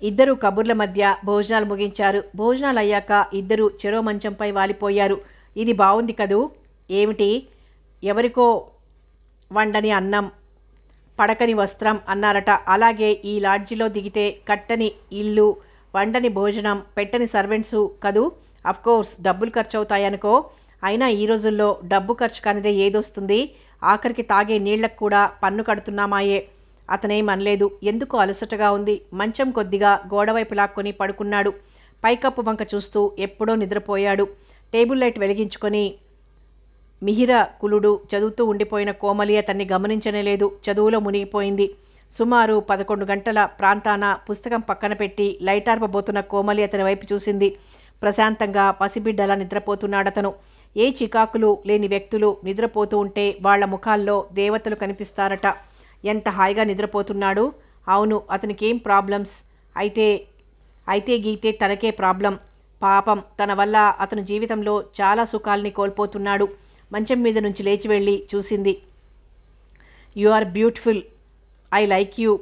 ఇద్దరు కబుర్ల మధ్య భోజనాలు ముగించారు. భోజనాలు అయ్యాక ఇద్దరు చెరో మంచంపై వాలిపోయారు. ఇది బాగుంది కదూ. ఏమిటి? ఎవరికో వండని అన్నం, పడకని వస్త్రం అన్నారట. అలాగే ఈ లాడ్జిలో దిగితే కట్టని ఇల్లు, వండని భోజనం, పెట్టని సర్వెంట్సు కదూ. అఫ్కోర్స్ డబ్బులు ఖర్చు అవుతాయనుకో. అయినా ఈ రోజుల్లో డబ్బు ఖర్చు కానిదే ఏదొస్తుంది? ఆఖరికి తాగే నీళ్లకు కూడా పన్ను కడుతున్నామాయే. అతనేం అనలేదు. ఎందుకో అలసటగా ఉంది. మంచం కొద్దిగా గోడవైపు లాక్కొని పడుకున్నాడు. పైకప్పు వంక చూస్తూ ఎప్పుడో నిద్రపోయాడు. టేబుల్ లైట్ వెలిగించుకొని మిహిర కులుడు చదువుతూ ఉండిపోయిన కోమలి అతన్ని గమనించనేలేదు. చదువులో మునిగిపోయింది. సుమారు 11 గంటల ప్రాంతాన పుస్తకం పక్కన పెట్టి లైటార్పబోతున్న కోమలి అతని వైపు చూసింది. ప్రశాంతంగా పసిబిడ్డలా నిద్రపోతున్నాడతను. ఏ చికాకులు లేని వ్యక్తులు నిద్రపోతూ ఉంటే వాళ్ల ముఖాల్లో దేవతలు కనిపిస్తారట. ఎంత హాయిగా నిద్రపోతున్నాడు. అవును, అతనికేం ప్రాబ్లమ్స్? అయితే గీతే తనకే ప్రాబ్లం. పాపం, తన వల్ల అతను జీవితంలో చాలా సుఖాల్ని కోల్పోతున్నాడు. మంచం మీద నుంచి లేచి వెళ్ళి చూసింది. You are beautiful, I like you,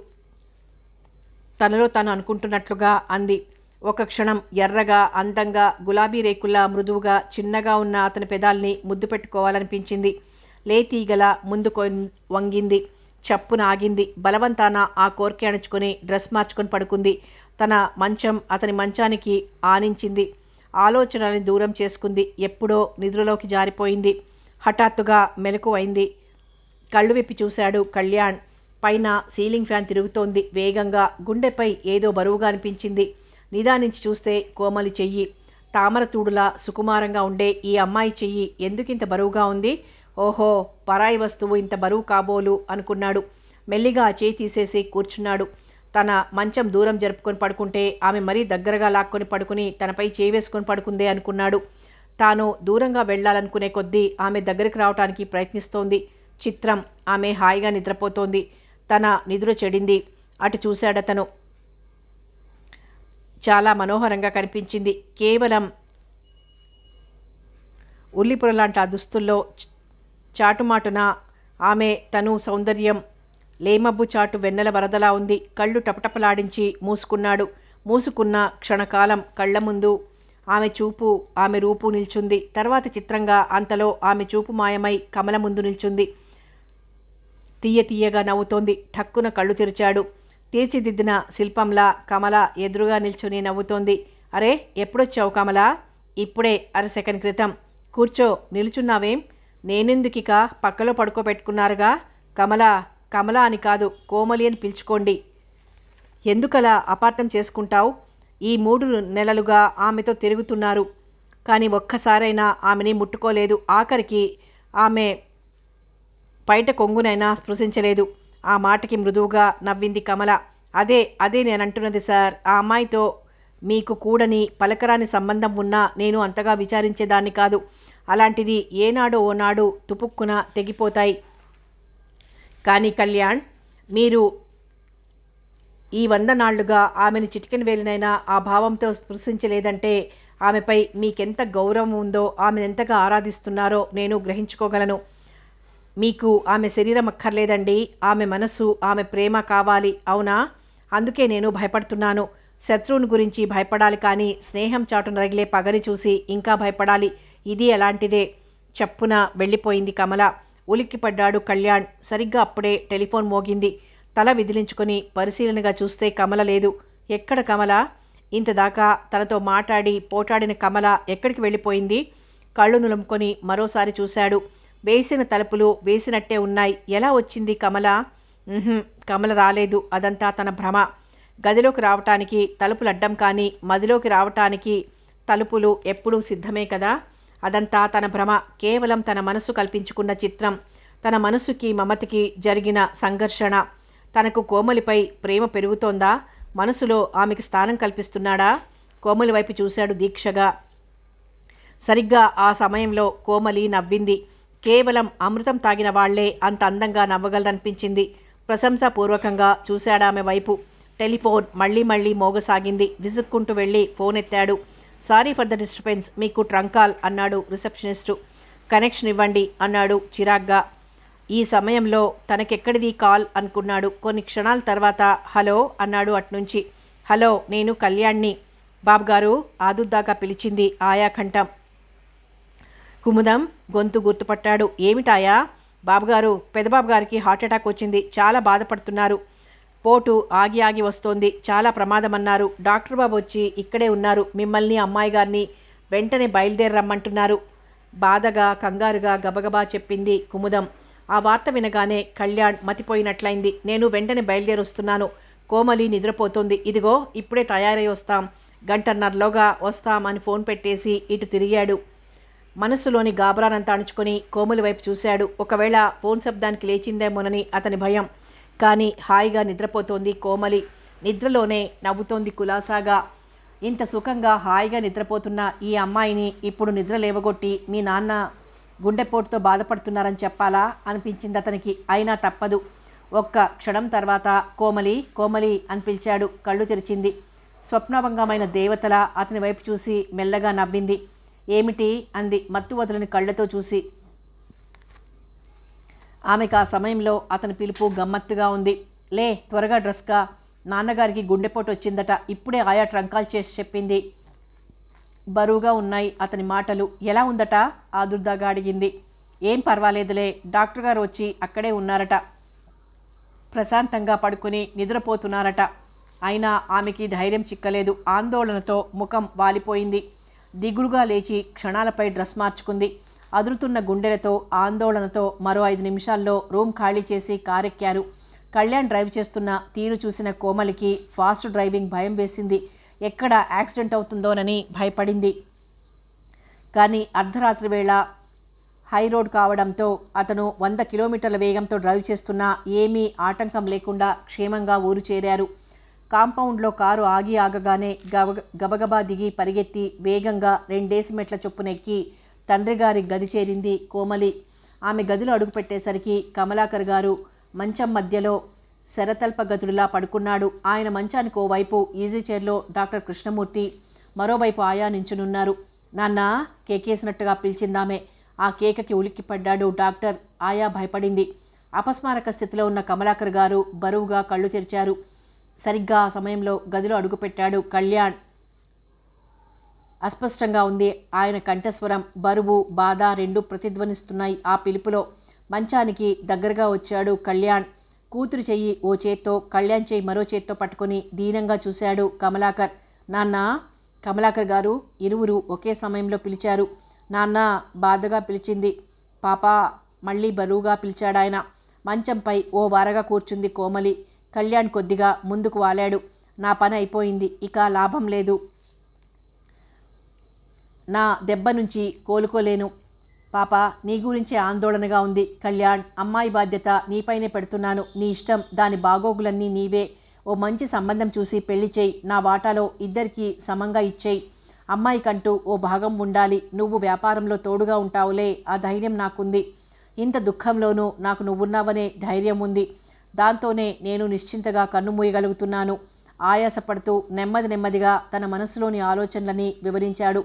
తనలో తను అనుకుంటున్నట్లుగా అంది. ఒక క్షణం ఎర్రగా, అందంగా, గులాబీ రేకుల్లా మృదువుగా చిన్నగా ఉన్న అతని పెదాల్ని ముద్దు పెట్టుకోవాలనిపించింది. లేతీగల ముందుకు వంగింది. చప్పున ఆగింది. బలవంతాన ఆ కోరిక అణుచుకొని డ్రెస్ మార్చుకొని పడుకుంది. తన మంచం అతని మంచానికి ఆనించింది. ఆలోచనల్ని దూరం చేసుకుంది. ఎప్పుడో నిద్రలోకి జారిపోయింది. హఠాత్తుగా మెలకువైంది. కళ్ళు విప్పి చూశాడు కళ్యాణ్. పైన సీలింగ్ ఫ్యాన్ తిరుగుతోంది వేగంగా. గుండెపై ఏదో బరువుగా అనిపించింది. నిదానించి చూస్తే కోమలి చెయ్యి. తామరతూడులా సుకుమారంగా ఉండే ఈ అమ్మాయి చెయ్యి ఎందుకింత బరువుగా ఉంది? ఓహో, పరాయి వస్తువు ఇంత బరువు కాబోలు అనుకున్నాడు. మెల్లిగా చేయి తీసేసి కూర్చున్నాడు. తన మంచం దూరం జరుపుకొని పడుకుంటే ఆమె మరీ దగ్గరగా లాక్కొని పడుకుని తనపై చేయి వేసుకొని పడుకుందే అనుకున్నాడు. తాను దూరంగా వెళ్లాలనుకునే కొద్దీ ఆమె దగ్గరికి రావటానికి ప్రయత్నిస్తోంది. చిత్రం, ఆమె హాయిగా నిద్రపోతోంది. తన నిద్ర చెడింది. అటు చూశాడతను. చాలా మనోహరంగా కనిపించింది. కేవలం ఉల్లిపొరలాంటి ఆ దుస్తుల్లో చాటుమాటున ఆమె తను సౌందర్యం లేమబ్బు చాటు వెన్నెల వరదలా ఉంది. కళ్ళు టపటపలాడించి మూసుకున్న క్షణకాలం కళ్ల ముందు ఆమె చూపు, ఆమె రూపు నిల్చుంది. తర్వాత చిత్రంగా అంతలో ఆమె చూపు మాయమై కమల ముందు నిల్చుంది. తీయగా నవ్వుతోంది. ఠక్కున కళ్ళు తెరిచాడు. తీర్చిదిద్దిన శిల్పంలా కమల ఎదురుగా నిల్చుని నవ్వుతోంది. అరే, ఎప్పుడొచ్చావు కమల? ఇప్పుడే, అరసెకండ్ క్రితం. కూర్చో, నిలుచున్నావేం? నేనెందుకిక? పక్కలో పడుకోబెట్టుకున్నారుగా. కమల అని కాదు, కోమలి అని పిలుచుకోండి. ఎందుకలా అపార్థం చేసుకుంటావు? ఈ 3 నెలలుగా ఆమెతో తిరుగుతున్నారు, కానీ ఒక్కసారైనా ఆమెని ముట్టుకోలేదు. ఆఖరికి ఆమె బయట కొంగునైనా స్పృశించలేదు. ఆ మాటకి మృదువుగా నవ్వింది కమల. అదే నేనంటున్నది సార్. ఆ అమ్మాయితో మీకు కూడని పలకరాని సంబంధం ఉన్నా నేను అంతగా విచారించేదాన్ని కాదు. అలాంటిది ఏనాడో ఓనాడు తుపుక్కున తెగిపోతాయి. కానీ కళ్యాణ్, మీరు ఈ 100 నాళ్లుగా ఆమెను చిటికెన వేలినైనా ఆ భావంతో స్పృశించలేదంటే ఆమెపై మీకెంత గౌరవం ఉందో, ఆమెనెంతగా ఆరాధిస్తున్నారో నేను గ్రహించుకోగలను. మీకు ఆమె శరీరం అక్కర్లేదండి, ఆమె మనసు, ఆమె ప్రేమ కావాలి. అవునా? అందుకే నేను భయపడుతున్నాను. శత్రువుని గురించి భయపడాలి, కానీ స్నేహం చాటున రగిలే పగని చూసి ఇంకా భయపడాలి. ఇది అలాంటిదే. చప్పున వెళ్ళిపోయింది కమల. ఉలిక్కిపడ్డాడు కళ్యాణ్. సరిగ్గా అప్పుడే టెలిఫోన్ మోగింది. తల విదిలించుకొని పరిశీలనగా చూస్తే కమల లేదు. ఎక్కడ కమల? ఇంతదాకా తనతో మాట్లాడి పోటాడిన కమల ఎక్కడికి వెళ్ళిపోయింది? కళ్ళు నులుముకొని మరోసారి చూశాడు. వేసిన తలుపులు వేసినట్టే ఉన్నాయి. ఎలా వచ్చింది కమల? కమల రాలేదు. అదంతా తన భ్రమ. గదిలోకి రావటానికి తలుపులు అడ్డం, కానీ మదిలోకి రావటానికి తలుపులు ఎప్పుడూ సిద్ధమే కదా. అదంతా తన భ్రమ. కేవలం తన మనసు కల్పించుకున్న చిత్రం. తన మనసుకి మమతకి జరిగిన సంఘర్షణ. తనకు కోమలిపై ప్రేమ పెరుగుతోందా? మనసులో ఆమెకి స్థానం కల్పిస్తున్నాడా? కోమలి వైపు చూశాడు దీక్షగా. సరిగ్గా ఆ సమయంలో కోమలి నవ్వింది. కేవలం అమృతం తాగిన వాళ్లే అంత అందంగా నవ్వగలరనిపించింది. ప్రశంసాపూర్వకంగా చూశాడామె వైపు. టెలిఫోన్ మళ్ళీ మోగసాగింది. విసుక్కుంటూ వెళ్ళి ఫోన్ ఎత్తాడు. సారీ ఫర్ ద డిస్టర్బెన్స్, మీకు ట్రంక్ కాల్ అన్నాడు రిసెప్షనిస్టు. కనెక్షన్ ఇవ్వండి అన్నాడు చిరాగ్గా. ఈ సమయంలో తనకెక్కడిది కాల్ అనుకున్నాడు. కొన్ని క్షణాల తర్వాత హలో అన్నాడు అట్నుంచి. హలో, నేను కళ్యాణ్ని. బాబుగారు, ఆదుర్దాకా పిలిచింది ఆయా కంఠం. కుముదం గొంతు గుర్తుపట్టాడు. ఏమిటాయా? బాబుగారు, పెదబాబు గారికి హార్ట్అటాక్ వచ్చింది, చాలా బాధపడుతున్నారు. పోటు ఆగి ఆగి వస్తోంది, చాలా ప్రమాదమన్నారు. డాక్టర్ బాబు వచ్చి ఇక్కడే ఉన్నారు. మిమ్మల్ని అమ్మాయి గారిని వెంటనే బయలుదేరమ్మంటున్నారు. బాధగా కంగారుగా గబగబా చెప్పింది కుముదం. ఆ వార్త వినగానే కళ్యాణ్ మతిపోయినట్లయింది. నేను వెంటనే బయలుదేరొస్తున్నాను. కోమలి నిద్రపోతోంది. ఇదిగో ఇప్పుడే తయారై వస్తాం, గంటన్నరలోగా వస్తాం అని ఫోన్ పెట్టేసి ఇటు తిరిగాడు. మనస్సులోని గాబరానంతా అణుచుకొని కోమలి వైపు చూశాడు. ఒకవేళ ఫోన్ శబ్దానికి లేచిందేమోనని అతని భయం. కానీ హాయిగా నిద్రపోతోంది కోమలి. నిద్రలోనే నవ్వుతోంది కులాసాగా. ఇంత సుఖంగా హాయిగా నిద్రపోతున్న ఈ అమ్మాయిని ఇప్పుడు నిద్ర లేవగొట్టి మీ నాన్న గుండెపోటుతో బాధపడుతున్నారని చెప్పాలా అనిపించింది అతనికి. అయినా తప్పదు. ఒక్క క్షణం తర్వాత కోమలి కోమలి అని పిలిచాడు. కళ్ళు తెరిచింది. స్వప్నభంగమైన దేవతల అతని వైపు చూసి మెల్లగా నవ్వింది. ఏమిటి అంది మత్తు వదలని కళ్ళతో చూసి. ఆమెకు ఆ సమయంలో అతని పిలుపు గమ్మత్తుగా ఉంది. లే, త్వరగా డ్రెస్గా, నాన్నగారికి గుండెపోటు వచ్చిందట, ఇప్పుడే ఆయా ట్రంకాల్ చేసి చెప్పింది. బరువుగా ఉన్నాయి అతని మాటలు. ఎలా ఉందట? ఆదుర్దాగా అడిగింది. ఏం పర్వాలేదులే, డాక్టర్ గారు వచ్చి అక్కడే ఉన్నారట, ప్రశాంతంగా పడుకుని నిద్రపోతున్నారట. అయినా ఆమెకి ధైర్యం చిక్కలేదు. ఆందోళనతో ముఖం వాలిపోయింది. దిగులుగా లేచి క్షణాలపై డ్రెస్ మార్చుకుంది. అదురుతున్న గుండెలతో ఆందోళనతో మరో 5 నిమిషాల్లో రూమ్ ఖాళీ చేసి కారెక్కారు. కళ్యాణ్ డ్రైవ్ చేస్తున్న తీరు చూసిన కోమలికి ఫాస్ట్ డ్రైవింగ్ భయం వేసింది. ఎక్కడ యాక్సిడెంట్ అవుతుందోనని భయపడింది. కానీ అర్ధరాత్రి వేళ హై రోడ్ కావడంతో అతను 100 కిలోమీటర్ల వేగంతో డ్రైవ్ చేస్తున్నా ఏమీ ఆటంకం లేకుండా క్షేమంగా ఊరు చేరారు. కాంపౌండ్లో కారు ఆగగానే గబగబా దిగి పరిగెత్తి వేగంగా 2 మెట్ల చొప్పున ఎక్కి తండ్రి గారి గది చేరింది కోమలి. ఆమె గదిలో అడుగుపెట్టేసరికి కమలాకర్ గారు మంచం మధ్యలో శరతల్పగతుడిలా పడుకున్నాడు. ఆయన మంచానికి ఓవైపు ఈజీ చైర్లో డాక్టర్ కృష్ణమూర్తి, మరోవైపు ఆయా నించునున్నారు. నాన్న, కేకేసినట్టుగా పిలిచిందామె. ఆ కేకకి ఉలిక్కిపడ్డాడు డాక్టర్. ఆయా భయపడింది. అపస్మారక స్థితిలో ఉన్న కమలాకర్ గారు బరువుగా కళ్ళు తెరిచారు. సరిగ్గా ఆ సమయంలో గదిలో అడుగుపెట్టాడు కళ్యాణ్. అస్పష్టంగా ఉంది ఆయన కంఠస్వరం. బరువు, బాధ రెండూ ప్రతిధ్వనిస్తున్నాయి ఆ పిలుపులో. మంచానికి దగ్గరగా వచ్చాడు కళ్యాణ్. కూతురు చెయ్యి ఓ చేత్తో, కళ్యాణ్ చెయ్యి మరో చేత్తో పట్టుకుని దీనంగా చూశాడు కమలాకర్. నాన్న. కమలాకర్ గారు ఇరువురు ఒకే సమయంలో పిలిచారు. నాన్న బాధగా పిలిచింది పాప. మళ్ళీ బరువుగా పిలిచాడాయన. మంచంపై ఓ వారగా కూర్చుంది కోమలి. కళ్యాణ్ కొద్దిగా ముందుకు వాలాడు. నా పని అయిపోయింది, ఇక లాభం లేదు. నా దెబ్బ నుంచి కోలుకోలేను. పాప, నీ గురించే ఆందోళనగా ఉంది. కళ్యాణ్, అమ్మాయి బాధ్యత నీపైనే పెడుతున్నాను. నీ ఇష్టం, దాని బాగోగులన్నీ నీవే. ఓ మంచి సంబంధం చూసి పెళ్లి చేయి. నా వాటాలో ఇద్దరికీ సమంగా ఇచ్చేయి. అమ్మాయికంటూ ఓ భాగం ఉండాలి. నువ్వు వ్యాపారంలో తోడుగా ఉంటావులే, ఆ ధైర్యం నాకుంది. ఇంత దుఃఖంలోనూ నాకు నువ్వున్నావనే ధైర్యం ఉంది. దాంతోనే నేను నిశ్చింతగా కన్నుమూయగలుగుతున్నాను. ఆయాసపడుతూ నెమ్మదిగా తన మనసులోని ఆలోచనలని వివరించాడు.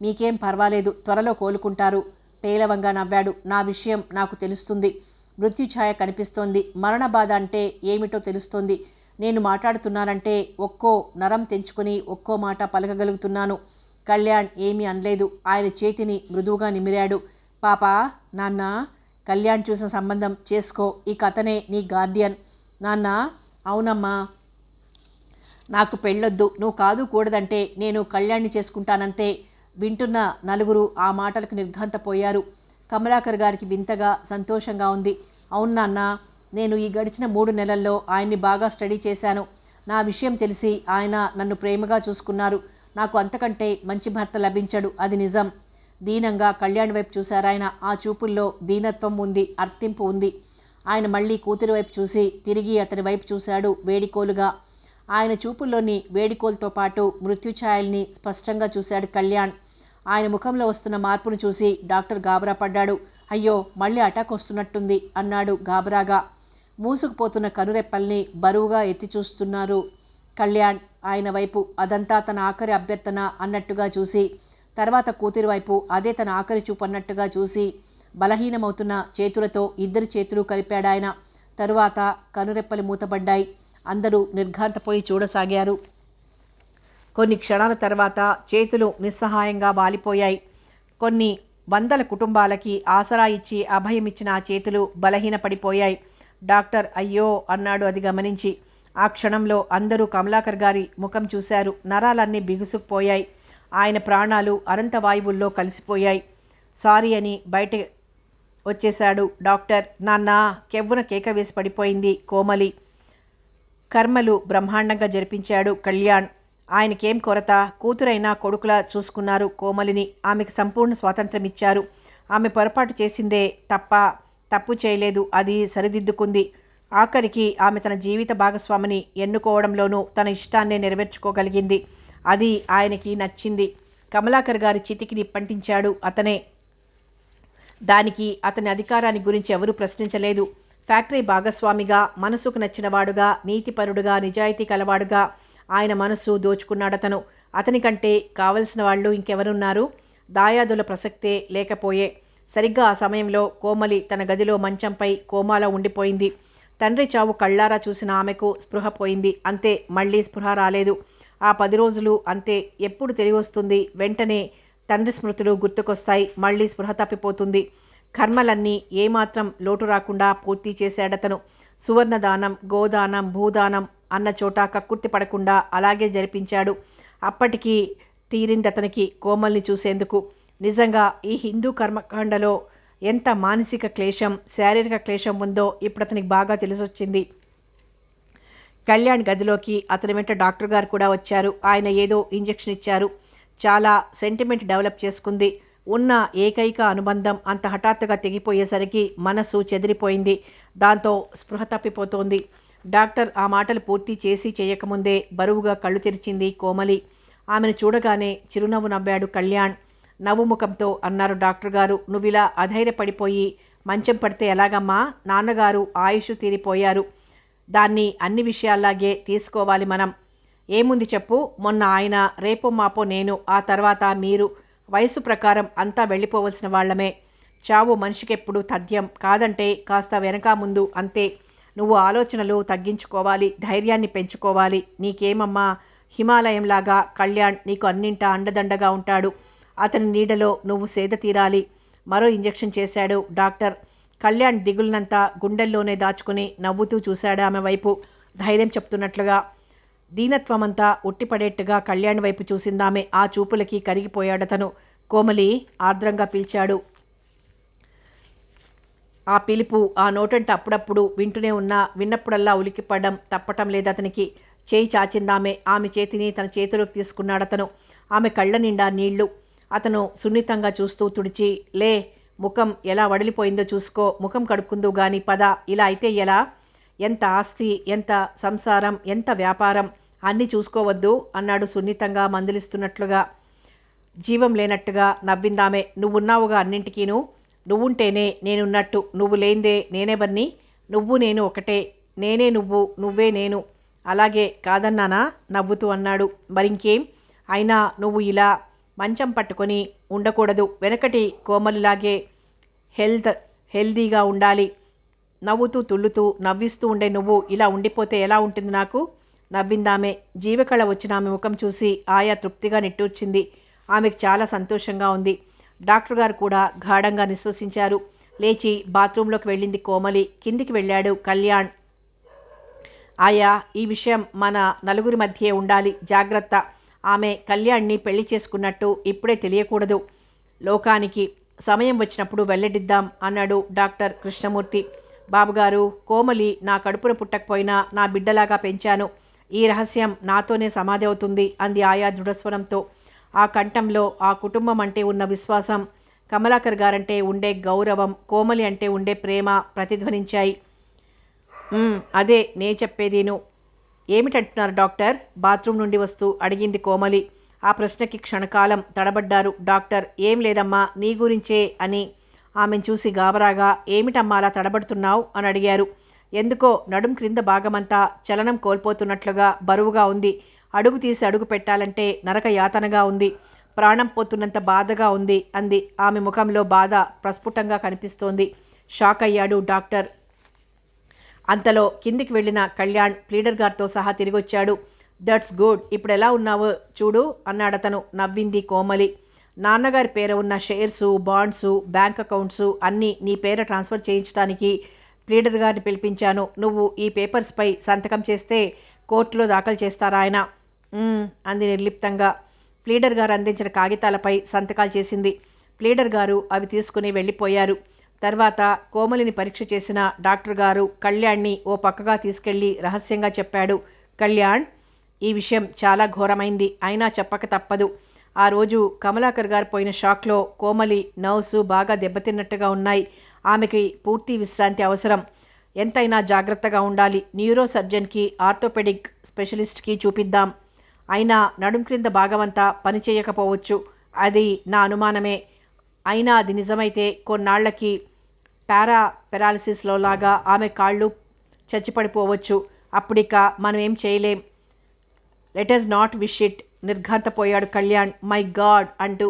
మీకేం పర్వాలేదు, త్వరలో కోలుకుంటారు. పేలవంగా నవ్వాడు. నా విషయం నాకు తెలుస్తుంది. మృత్యుఛాయ కనిపిస్తోంది. మరణ బాధ అంటే ఏమిటో తెలుస్తోంది. నేను మాట్లాడుతున్నానంటే ఒక్కో నరం తెంచుకొని ఒక్కో మాట పలకగలుగుతున్నాను. కళ్యాణ్ ఏమీ అనలేదు. ఆయన చేతిని మృదువుగా నిమిరాడు. పాపా, నాన్న, కళ్యాణ్ చూసిన సంబంధం చేసుకో. ఈ కథనే నీ గార్డియన్. నాన్న. అవునమ్మా, నాకు పెళ్ళొద్దు. నువ్వు కాదు కూడదంటే నేను కళ్యాణ్ని చేసుకుంటానంతే. వింటున్న నలుగురు ఆ మాటలకు నిర్ఘాంతపోయారు. కమలాకర్ గారికి వింతగా సంతోషంగా ఉంది. అవును నాన్న, నేను ఈ గడిచిన 3 నెలల్లో ఆయన్ని బాగా స్టడీ చేశాను. నా విషయం తెలిసి ఆయన నన్ను ప్రేమగా చూసుకున్నారు. నాకు అంతకంటే మంచి భర్త లభించడు, అది నిజం. దీనంగా కళ్యాణ్ వైపు చూశారాయన. ఆ చూపుల్లో దీనత్వం ఉంది, అర్థింపు ఉంది. ఆయన మళ్ళీ కూతురి వైపు చూసి తిరిగి అతని వైపు చూశాడు వేడికోలుగా. ఆయన చూపుల్లోని వేడికోలుతో పాటు మృత్యుఛాయల్ని స్పష్టంగా చూశాడు కళ్యాణ్. ఆయన ముఖంలో వస్తున్న మార్పును చూసి డాక్టర్ గాబరా పడ్డాడు. అయ్యో, మళ్ళీ అటాక్ వస్తున్నట్టుంది అన్నాడు గాబరాగా. మూసుకుపోతున్న కనురెప్పల్ని బరువుగా ఎత్తి చూస్తున్నారు కళ్యాణ్. ఆయన వైపు. అదంతా తన ఆఖరి అభ్యర్థన అన్నట్టుగా చూసి, తర్వాత కూతురి వైపు అదే తన ఆఖరి చూపు అన్నట్టుగా చూసి, బలహీనమవుతున్న చేతులతో ఇద్దరి చేతులు కలిపాడాయన. తరువాత కనురెప్పలు మూతబడ్డాయి. అందరూ నిర్ఘాంతపోయి చూడసాగారు. కొన్ని క్షణాల తర్వాత చేతులు నిస్సహాయంగా వాలిపోయాయి. కొన్ని వందల కుటుంబాలకి ఆసరా ఇచ్చి అభయమిచ్చిన ఆ చేతులు బలహీనపడిపోయాయి. డాక్టర్ అయ్యో అన్నాడు అది గమనించి. ఆ క్షణంలో అందరూ కమలాకర్ గారి ముఖం చూశారు. నరాలన్నీ బిగుసుకుపోయాయి. ఆయన ప్రాణాలు అనంత వాయువుల్లో కలిసిపోయాయి. సారీ అని బయట వచ్చేశాడు డాక్టర్. నాన్న కెవ్వున కేక వేసి పడిపోయింది కోమలి. కర్మలు బ్రహ్మాండంగా జరిపించాడు కళ్యాణ్. ఆయనకేం కొరత? కూతురైనా కొడుకులా చూసుకున్నారు కోమలిని. ఆమెకు సంపూర్ణ స్వాతంత్రం ఇచ్చారు. ఆమె పొరపాటు చేసిందే తప్పు చేయలేదు. అది సరిదిద్దుకుంది. ఆఖరికి ఆమె తన జీవిత భాగస్వామిని ఎన్నుకోవడంలోనూ తన ఇష్టాన్నే నెరవేర్చుకోగలిగింది. అది ఆయనకి నచ్చింది. కమలాకర్ గారి చితికి నిప్పంటించాడు అతనే. దానికి అతని అధికారాన్ని గురించి ఎవరూ ప్రశ్నించలేదు. ఫ్యాక్టరీ భాగస్వామిగా, మనసుకు నచ్చినవాడుగా, నీతిపరుడుగా, నిజాయితీ కలవాడుగా ఆయన మనస్సు దోచుకున్నాడతను. అతనికంటే కావలసిన వాళ్ళు ఇంకెవరున్నారు? దాయాదుల ప్రసక్తే లేకపోయే. సరిగ్గా ఆ సమయంలో కోమలి తన గదిలో మంచంపై కోమాలో ఉండిపోయింది. తండ్రి చావు కళ్ళారా చూసిన ఆమెకు స్పృహ పోయింది. అంతే, మళ్ళీ స్పృహ రాలేదు. ఆ 10 రోజులు అంతే. ఎప్పుడు తెలివొస్తుంది? వెంటనే తండ్రి స్మృతులు గుర్తుకొస్తాయి. మళ్ళీ స్పృహ తప్పిపోతుంది. కర్మలన్నీ ఏమాత్రం లోటు రాకుండా పూర్తి చేశాడతను. సువర్ణదానం, గోదానం, భూదానం అన్న చోట కక్కుర్తి పడకుండా అలాగే జరిపించాడు. అప్పటికీ తీరిందతనికి కోమల్ని చూసేందుకు. నిజంగా ఈ హిందూ కర్మకాండలో ఎంత మానసిక క్లేశం, శారీరక క్లేశం ఉందో ఇప్పుడు అతనికి బాగా తెలిసొచ్చింది. కళ్యాణ్ గదిలోకి అతని వెంట డాక్టర్ గారు కూడా వచ్చారు. ఆయన ఏదో ఇంజెక్షన్ ఇచ్చారు. చాలా సెంటిమెంట్ డెవలప్ చేసుకుంది. ఉన్న ఏకైక అనుబంధం అంత హఠాత్తుగా తెగిపోయేసరికి మనసు చెదిరిపోయింది. దాంతో స్పృహ తప్పిపోతోంది. డాక్టర్ ఆ మాటలు పూర్తి చేసి చేయకముందే బరువుగా కళ్ళు తెరిచింది కోమలి. ఆమెను చూడగానే చిరునవ్వు నవ్వాడు కళ్యాణ్. నవ్వుముఖంతో అన్నారు డాక్టర్ గారు, నువ్విలా అధైర్యపడిపోయి మంచం పడితే ఎలాగమ్మా? నాన్నగారు ఆయుష్ తీరిపోయారు. దాన్ని అన్ని విషయాల్లాగే తీసుకోవాలి మనం. ఏముంది చెప్పు? మొన్న ఆయన, రేపో మాపో నేను, ఆ తర్వాత మీరు. వయసు ప్రకారం అంతా వెళ్ళిపోవలసిన వాళ్ళమే. చావు మనిషికెప్పుడు తథ్యం. కాదంటే కాస్త వెనక ముందు అంతే. నువ్వు ఆలోచనలు తగ్గించుకోవాలి, ధైర్యాన్ని పెంచుకోవాలి. నీకేమమ్మా, హిమాలయంలాగా కళ్యాణ్ నీకు అన్నింటా అండదండగా ఉంటాడు. అతని నీడలో నువ్వు సేద తీరాలి. మరో ఇంజెక్షన్ చేశాడు డాక్టర్. కళ్యాణ్ దిగులనంతా గుండెల్లోనే దాచుకుని నవ్వుతూ చూశాడు ఆమె వైపు, ధైర్యం చెప్తున్నట్లుగా. దీనత్వమంతా ఉట్టిపడేట్టుగా కళ్యాణ్ వైపు చూసిందామె. ఆ చూపులకి కరిగిపోయాడతను. కోమలి ఆర్ద్రంగా పిలిచాడు. ఆ పిలుపు, ఆ నోటంట అప్పుడప్పుడు వింటూనే ఉన్నా విన్నప్పుడల్లా ఉలికిపడడం తప్పటం లేదతనికి. చేయి చాచిందామె. ఆమె చేతిని తన చేతిలోకి తీసుకున్నాడతను. ఆమె కళ్ళ నిండా నీళ్లు. అతను సున్నితంగా చూస్తూ తుడిచి, లే, ముఖం ఎలా వడిలిపోయిందో చూసుకో, ముఖం కడుక్కుందు గాని పద, ఇలా అయితే ఎలా? ఎంత ఆస్తి, ఎంత సంసారం, ఎంత వ్యాపారం, అన్నీ చూసుకోవద్దు అన్నాడు సున్నితంగా మందలిస్తున్నట్లుగా. జీవం లేనట్టుగా నవ్విందామె. నువ్వున్నావుగా అన్నింటికీను. నువ్వుంటేనే నేనున్నట్టు. నువ్వు లేందే నేనెవర్ని? నువ్వు నేను ఒకటే. నేనే నువ్వు, నువ్వే నేను. అలాగే కాదన్నానా? నవ్వుతూ అన్నాడు. మరింకేం? అయినా నువ్వు ఇలా మంచం పట్టుకొని ఉండకూడదు. వెనకటి కోమలిలాగే హెల్దీగా ఉండాలి. నవ్వుతూ తుళ్ళుతూ నవ్విస్తూ ఉండే నువ్వు ఇలా ఉండిపోతే ఎలా ఉంటుంది నాకు? నవ్విందామె. జీవకళ వచ్చిన ఆమె ముఖం చూసి ఆయా తృప్తిగా నిట్టూర్చింది. ఆమెకు చాలా సంతోషంగా ఉంది. డాక్టర్ గారు కూడా గాఢంగా నిశ్వసించారు. లేచి బాత్రూంలోకి వెళ్ళింది కోమలి. కిందికి వెళ్ళాడు కళ్యాణ్. ఆయా, ఈ విషయం మన నలుగురి మధ్యే ఉండాలి, జాగ్రత్త. ఆమె కళ్యాణ్ని పెళ్లి చేసుకున్నట్టు ఇప్పుడే తెలియకూడదు లోకానికి. సమయం వచ్చినప్పుడు వెల్లడిద్దాం అన్నాడు డాక్టర్ కృష్ణమూర్తి. బాబుగారు, కోమలి నా కడుపున పుట్టకపోయినా నా బిడ్డలాగా పెంచాను. ఈ రహస్యం నాతోనే సమాధి అవుతుంది అంది ఆయా దృఢస్వరంతో. ఆ కంఠంలో ఆ కుటుంబం అంటే ఉన్న విశ్వాసం, కమలాకర్ గారంటే ఉండే గౌరవం, కోమలి అంటే ఉండే ప్రేమ ప్రతిధ్వనించాయి. అదే నే చెప్పేదీను. ఏమిటంటున్నారు డాక్టర్? బాత్రూమ్ నుండి వస్తూ అడిగింది కోమలి. ఆ ప్రశ్నకి క్షణకాలం తడబడ్డారు డాక్టర్. ఏం లేదమ్మా, నీ గురించే అని ఆమెను చూసి గాబరాగా, ఏమిటమ్మా అలా తడబడుతున్నావు అని అడిగారు. ఎందుకో నడుం క్రింద భాగమంతా చలనం కోల్పోతున్నట్లుగా బరువుగా ఉంది. అడుగు తీసి అడుగు పెట్టాలంటే నరక యాతనగా ఉంది. ప్రాణం పోతున్నంత బాధగా ఉంది అంది. ఆమె ముఖంలో బాధ ప్రస్ఫుటంగా కనిపిస్తోంది. షాక్ అయ్యాడు డాక్టర్. అంతలో కిందికి వెళ్ళిన కళ్యాణ్ ప్లీడర్ గారితో సహా తిరిగొచ్చాడు. దట్స్ గుడ్, ఇప్పుడు ఎలా ఉన్నావో చూడు అన్నాడతను. నవ్వింది కోమలి. నాన్నగారి పేర ఉన్న షేర్సు, బాండ్సు, బ్యాంక్ అకౌంట్సు అన్నీ నీ పేర ట్రాన్స్ఫర్ చేయించడానికి ప్లీడర్ గారిని పిలిపించాను. నువ్వు ఈ పేపర్స్పై సంతకం చేస్తే కోర్టులో దాఖలు చేస్తారా ఆయన? అంది నిర్లిప్తంగా. ప్లీడర్ గారు అందించిన కాగితాలపై సంతకాలు చేసింది. ప్లీడర్ గారు అవి తీసుకుని వెళ్ళిపోయారు. తర్వాత కోమలిని పరీక్ష చేసిన డాక్టర్ గారు కళ్యాణ్ని ఓ పక్కగా తీసుకెళ్లి రహస్యంగా చెప్పాడు. కళ్యాణ్, ఈ విషయం చాలా ఘోరమైంది, అయినా చెప్పక తప్పదు. ఆ రోజు కమలాకర్ గారు పోయిన షాక్లో కోమలి నర్వ్స్ బాగా దెబ్బతిన్నట్టుగా ఉన్నాయి. ఆమెకి పూర్తి విశ్రాంతి అవసరం. ఎంతైనా జాగ్రత్తగా ఉండాలి. న్యూరో సర్జన్కి, ఆర్థోపెడిక్ స్పెషలిస్ట్కి చూపిద్దాం. అయినా నడుం క్రింద భాగమంతా పనిచేయకపోవచ్చు. అది నా అనుమానమే. అయినా అది నిజమైతే కొన్నాళ్లకి పారాలిసిస్లో లాగా ఆమె కాళ్ళు చచ్చిపడిపోవచ్చు. అప్పుడిక మనం ఏం చేయలేం. Let us not wish it. నిర్ఘాంతపోయాడు కళ్యాణ్. మై గాడ్ అంటూ.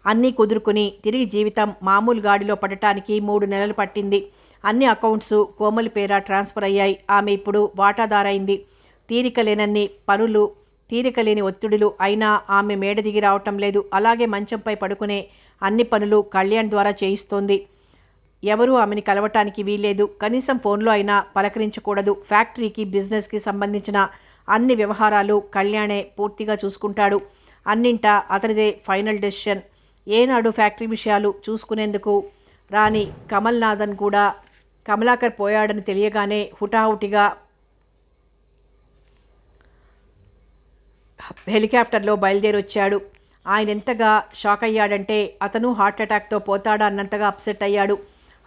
అన్నీ కుదురుకుని తిరిగి జీవితం మామూలు గాడిలో పడటానికి 3 నెలలు పట్టింది. అన్ని అకౌంట్స్ కోమలి పేర ట్రాన్స్ఫర్ అయ్యాయి. ఆమె ఇప్పుడు వాటాదారైంది. తీరిక లేనన్ని పనులు, తీరిక లేని ఒత్తిడులు. అయినా ఆమె మేడ దిగి రావటం లేదు. అలాగే మంచంపై పడుకునే అన్ని పనులు కళ్యాణ్ ద్వారా చేయిస్తోంది. ఎవరూ ఆమెని కలవటానికి వీల్లేదు. కనీసం ఫోన్లో అయినా పలకరించకూడదు. ఫ్యాక్టరీకి, బిజినెస్కి సంబంధించిన అన్ని వ్యవహారాలు కళ్యాణే పూర్తిగా చూసుకుంటాడు. అన్నింటా అతనిదే ఫైనల్ డెసిషన్. ఏనాడు ఫ్యాక్టరీ విషయాలు చూసుకునేందుకు రాని కమల్నాథన్ కూడా కమలాకర్ పోయాడని తెలియగానే హుటాహుటిగా హెలికాప్టర్లో బయలుదేరొచ్చాడు. ఆయన ఎంతగా షాక్ అయ్యాడంటే అతను హార్ట్ అటాక్తో పోతాడా అన్నంతగా అప్సెట్ అయ్యాడు.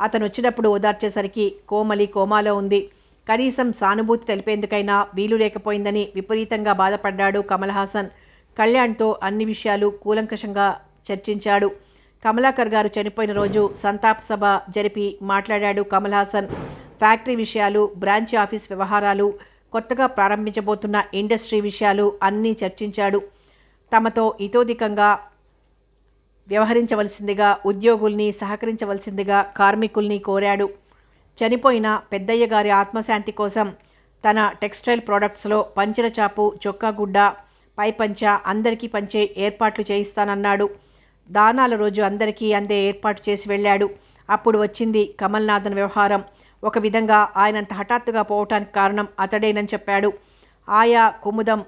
అతను వచ్చినప్పుడు ఓదార్చేసరికి కోమలి కోమాలో ఉంది. కనీసం సానుభూతి తెలిపేందుకైనా వీలు లేకపోయిందని విపరీతంగా బాధపడ్డాడు కమల్ హాసన్. కళ్యాణ్తో అన్ని విషయాలు కూలంకషంగా చర్చించాడు. కమలాకర్ గారు చనిపోయిన రోజు సంతాప సభ జరిపి మాట్లాడాడు కమల్ హాసన్. ఫ్యాక్టరీ విషయాలు, బ్రాంచ్ ఆఫీస్ వ్యవహారాలు, కొత్తగా ప్రారంభించబోతున్న ఇండస్ట్రీ విషయాలు అన్నీ చర్చించాడు. తమతో ఇతోధికంగా వ్యవహరించవలసిందిగా, ఉద్యోగుల్ని సహకరించవలసిందిగా కార్మికుల్ని కోరాడు. చనిపోయిన పెద్దయ్య గారి ఆత్మశాంతి కోసం తన టెక్స్టైల్ ప్రోడక్ట్స్లో పంచెల చాపు, చొక్కా గుడ్డ, పైపంచ అందరికీ పంచే ఏర్పాట్లు చేయిస్తానన్నాడు. దానాల రోజు అందరికీ అందే ఏర్పాటు చేసి వెళ్ళాడు. అప్పుడు వచ్చింది కమల్నాథన్ వ్యవహారం. ఒక విధంగా ఆయనంత హఠాత్తుగా పోవటానికి కారణం అతడేనని చెప్పాడు. ఆయా కుముదం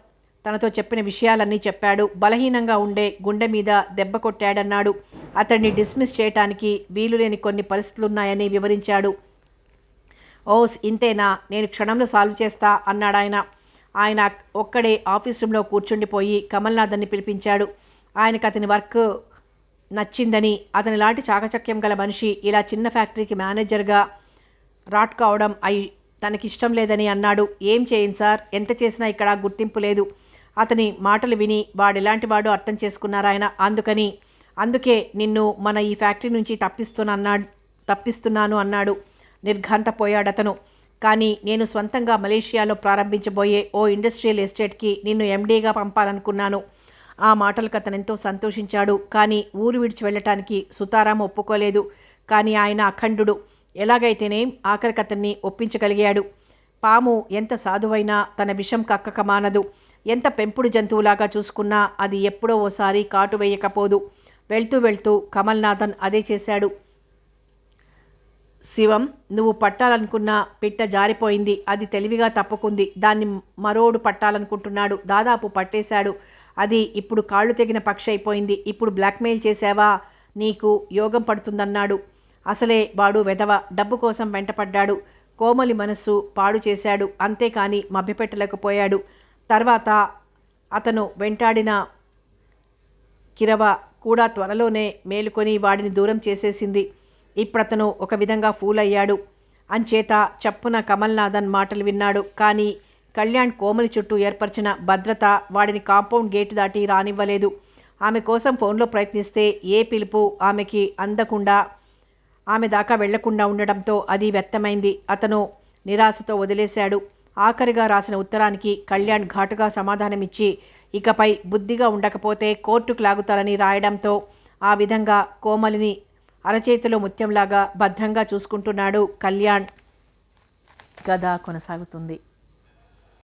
తనతో చెప్పిన విషయాలన్నీ చెప్పాడు. బలహీనంగా ఉండే గుండె మీద దెబ్బ కొట్టాడన్నాడు. అతడిని డిస్మిస్ చేయటానికి వీలులేని కొన్ని పరిస్థితులున్నాయని వివరించాడు. ఓస్, ఇంతేనా, నేను క్షణంలో సాల్వ్ చేస్తా అన్నాడాయన. ఆయన ఒక్కడే ఆఫీస్ రూమ్లో కూర్చుండిపోయి కమల్నాథన్ని పిలిపించాడు. ఆయనకు అతని వర్క్ నచ్చిందని, అతని లాంటి చాకచక్యం గల మనిషి ఇలా చిన్న ఫ్యాక్టరీకి మేనేజర్గా రాట్ కావడం తనకిష్టం లేదని అన్నాడు. ఏం చేయను సార్, ఎంత చేసినా ఇక్కడ గుర్తింపు లేదు. అతని మాటలు విని వాడెలాంటి వాడో అర్థం చేసుకున్నారాయన. అందుకే నిన్ను మన ఈ ఫ్యాక్టరీ నుంచి తప్పిస్తున్నాను అన్నాడు. నిర్ఘాంతపోయాడతను. కానీ నేను స్వంతంగా మలేషియాలో ప్రారంభించబోయే ఓ ఇండస్ట్రియల్ ఎస్టేట్కి నిన్ను ఎండీగా పంపాలనుకున్నాను. ఆ మాటలకు అతనెంతో సంతోషించాడు. కానీ ఊరు విడిచి వెళ్ళటానికి సుతారాం ఒప్పుకోలేదు. కానీ ఆయన అఖండుడు. ఎలాగైతేనేం ఆఖరికి అతన్ని ఒప్పించగలిగాడు. పాము ఎంత సాధువైనా తన విషం కక్కక మానదు. ఎంత పెంపుడు జంతువులాగా చూసుకున్నా అది ఎప్పుడో ఓసారి కాటు వేయకపోదు. వెళ్తూ వెళ్తూ కమల్నాథన్ అదే చేశాడు. శివం, నువ్వు పట్టాలనుకున్న పిట్ట జారిపోయింది. అది తెలివిగా తప్పుకుంది. దాన్ని మరోడు పట్టాలనుకుంటున్నాడు. దాదాపు పట్టేశాడు. అది ఇప్పుడు కాళ్ళు తెగిన పక్షి అయిపోయింది. ఇప్పుడు బ్లాక్మెయిల్ చేశావా, నీకు యోగం పడుతుందన్నాడు. అసలే వాడు వెధవ. డబ్బు కోసం వెంటపడ్డాడు. కోమలి మనస్సు పాడు చేశాడు. అంతేకాని మభ్యపెట్టలేకపోయాడు. తర్వాత అతను వెంటాడిన కిరవ కూడా త్వరలోనే మేలుకొని వాడిని దూరం చేసేసింది. ఇప్పుడతను ఒక విధంగా ఫూల్ అయ్యాడు. అంచేత చప్పున కమల్నాథన్ మాటలు విన్నాడు. కానీ కళ్యాణ్ కోమలి చుట్టూ ఏర్పరిచిన భద్రత వాడిని కాంపౌండ్ గేటు దాటి రానివ్వలేదు. ఆమె కోసం ఫోన్లో ప్రయత్నిస్తే ఏ పిలుపు ఆమెకి అందకుండా, ఆమె దాకా వెళ్లకుండా ఉండడంతో అది వ్యర్థమైంది. అతను నిరాశతో వదిలేశాడు. ఆఖరిగా రాసిన ఉత్తరానికి కళ్యాణ్ ఘాటుగా సమాధానమిచ్చి ఇకపై బుద్ధిగా ఉండకపోతే కోర్టుకు లాగుతారని రాయడంతో ఆ విధంగా కోమలిని అరచేతిలో ముత్యంలాగా భద్రంగా చూసుకుంటున్నాడు కళ్యాణ్. కథ కొనసాగుతుంది.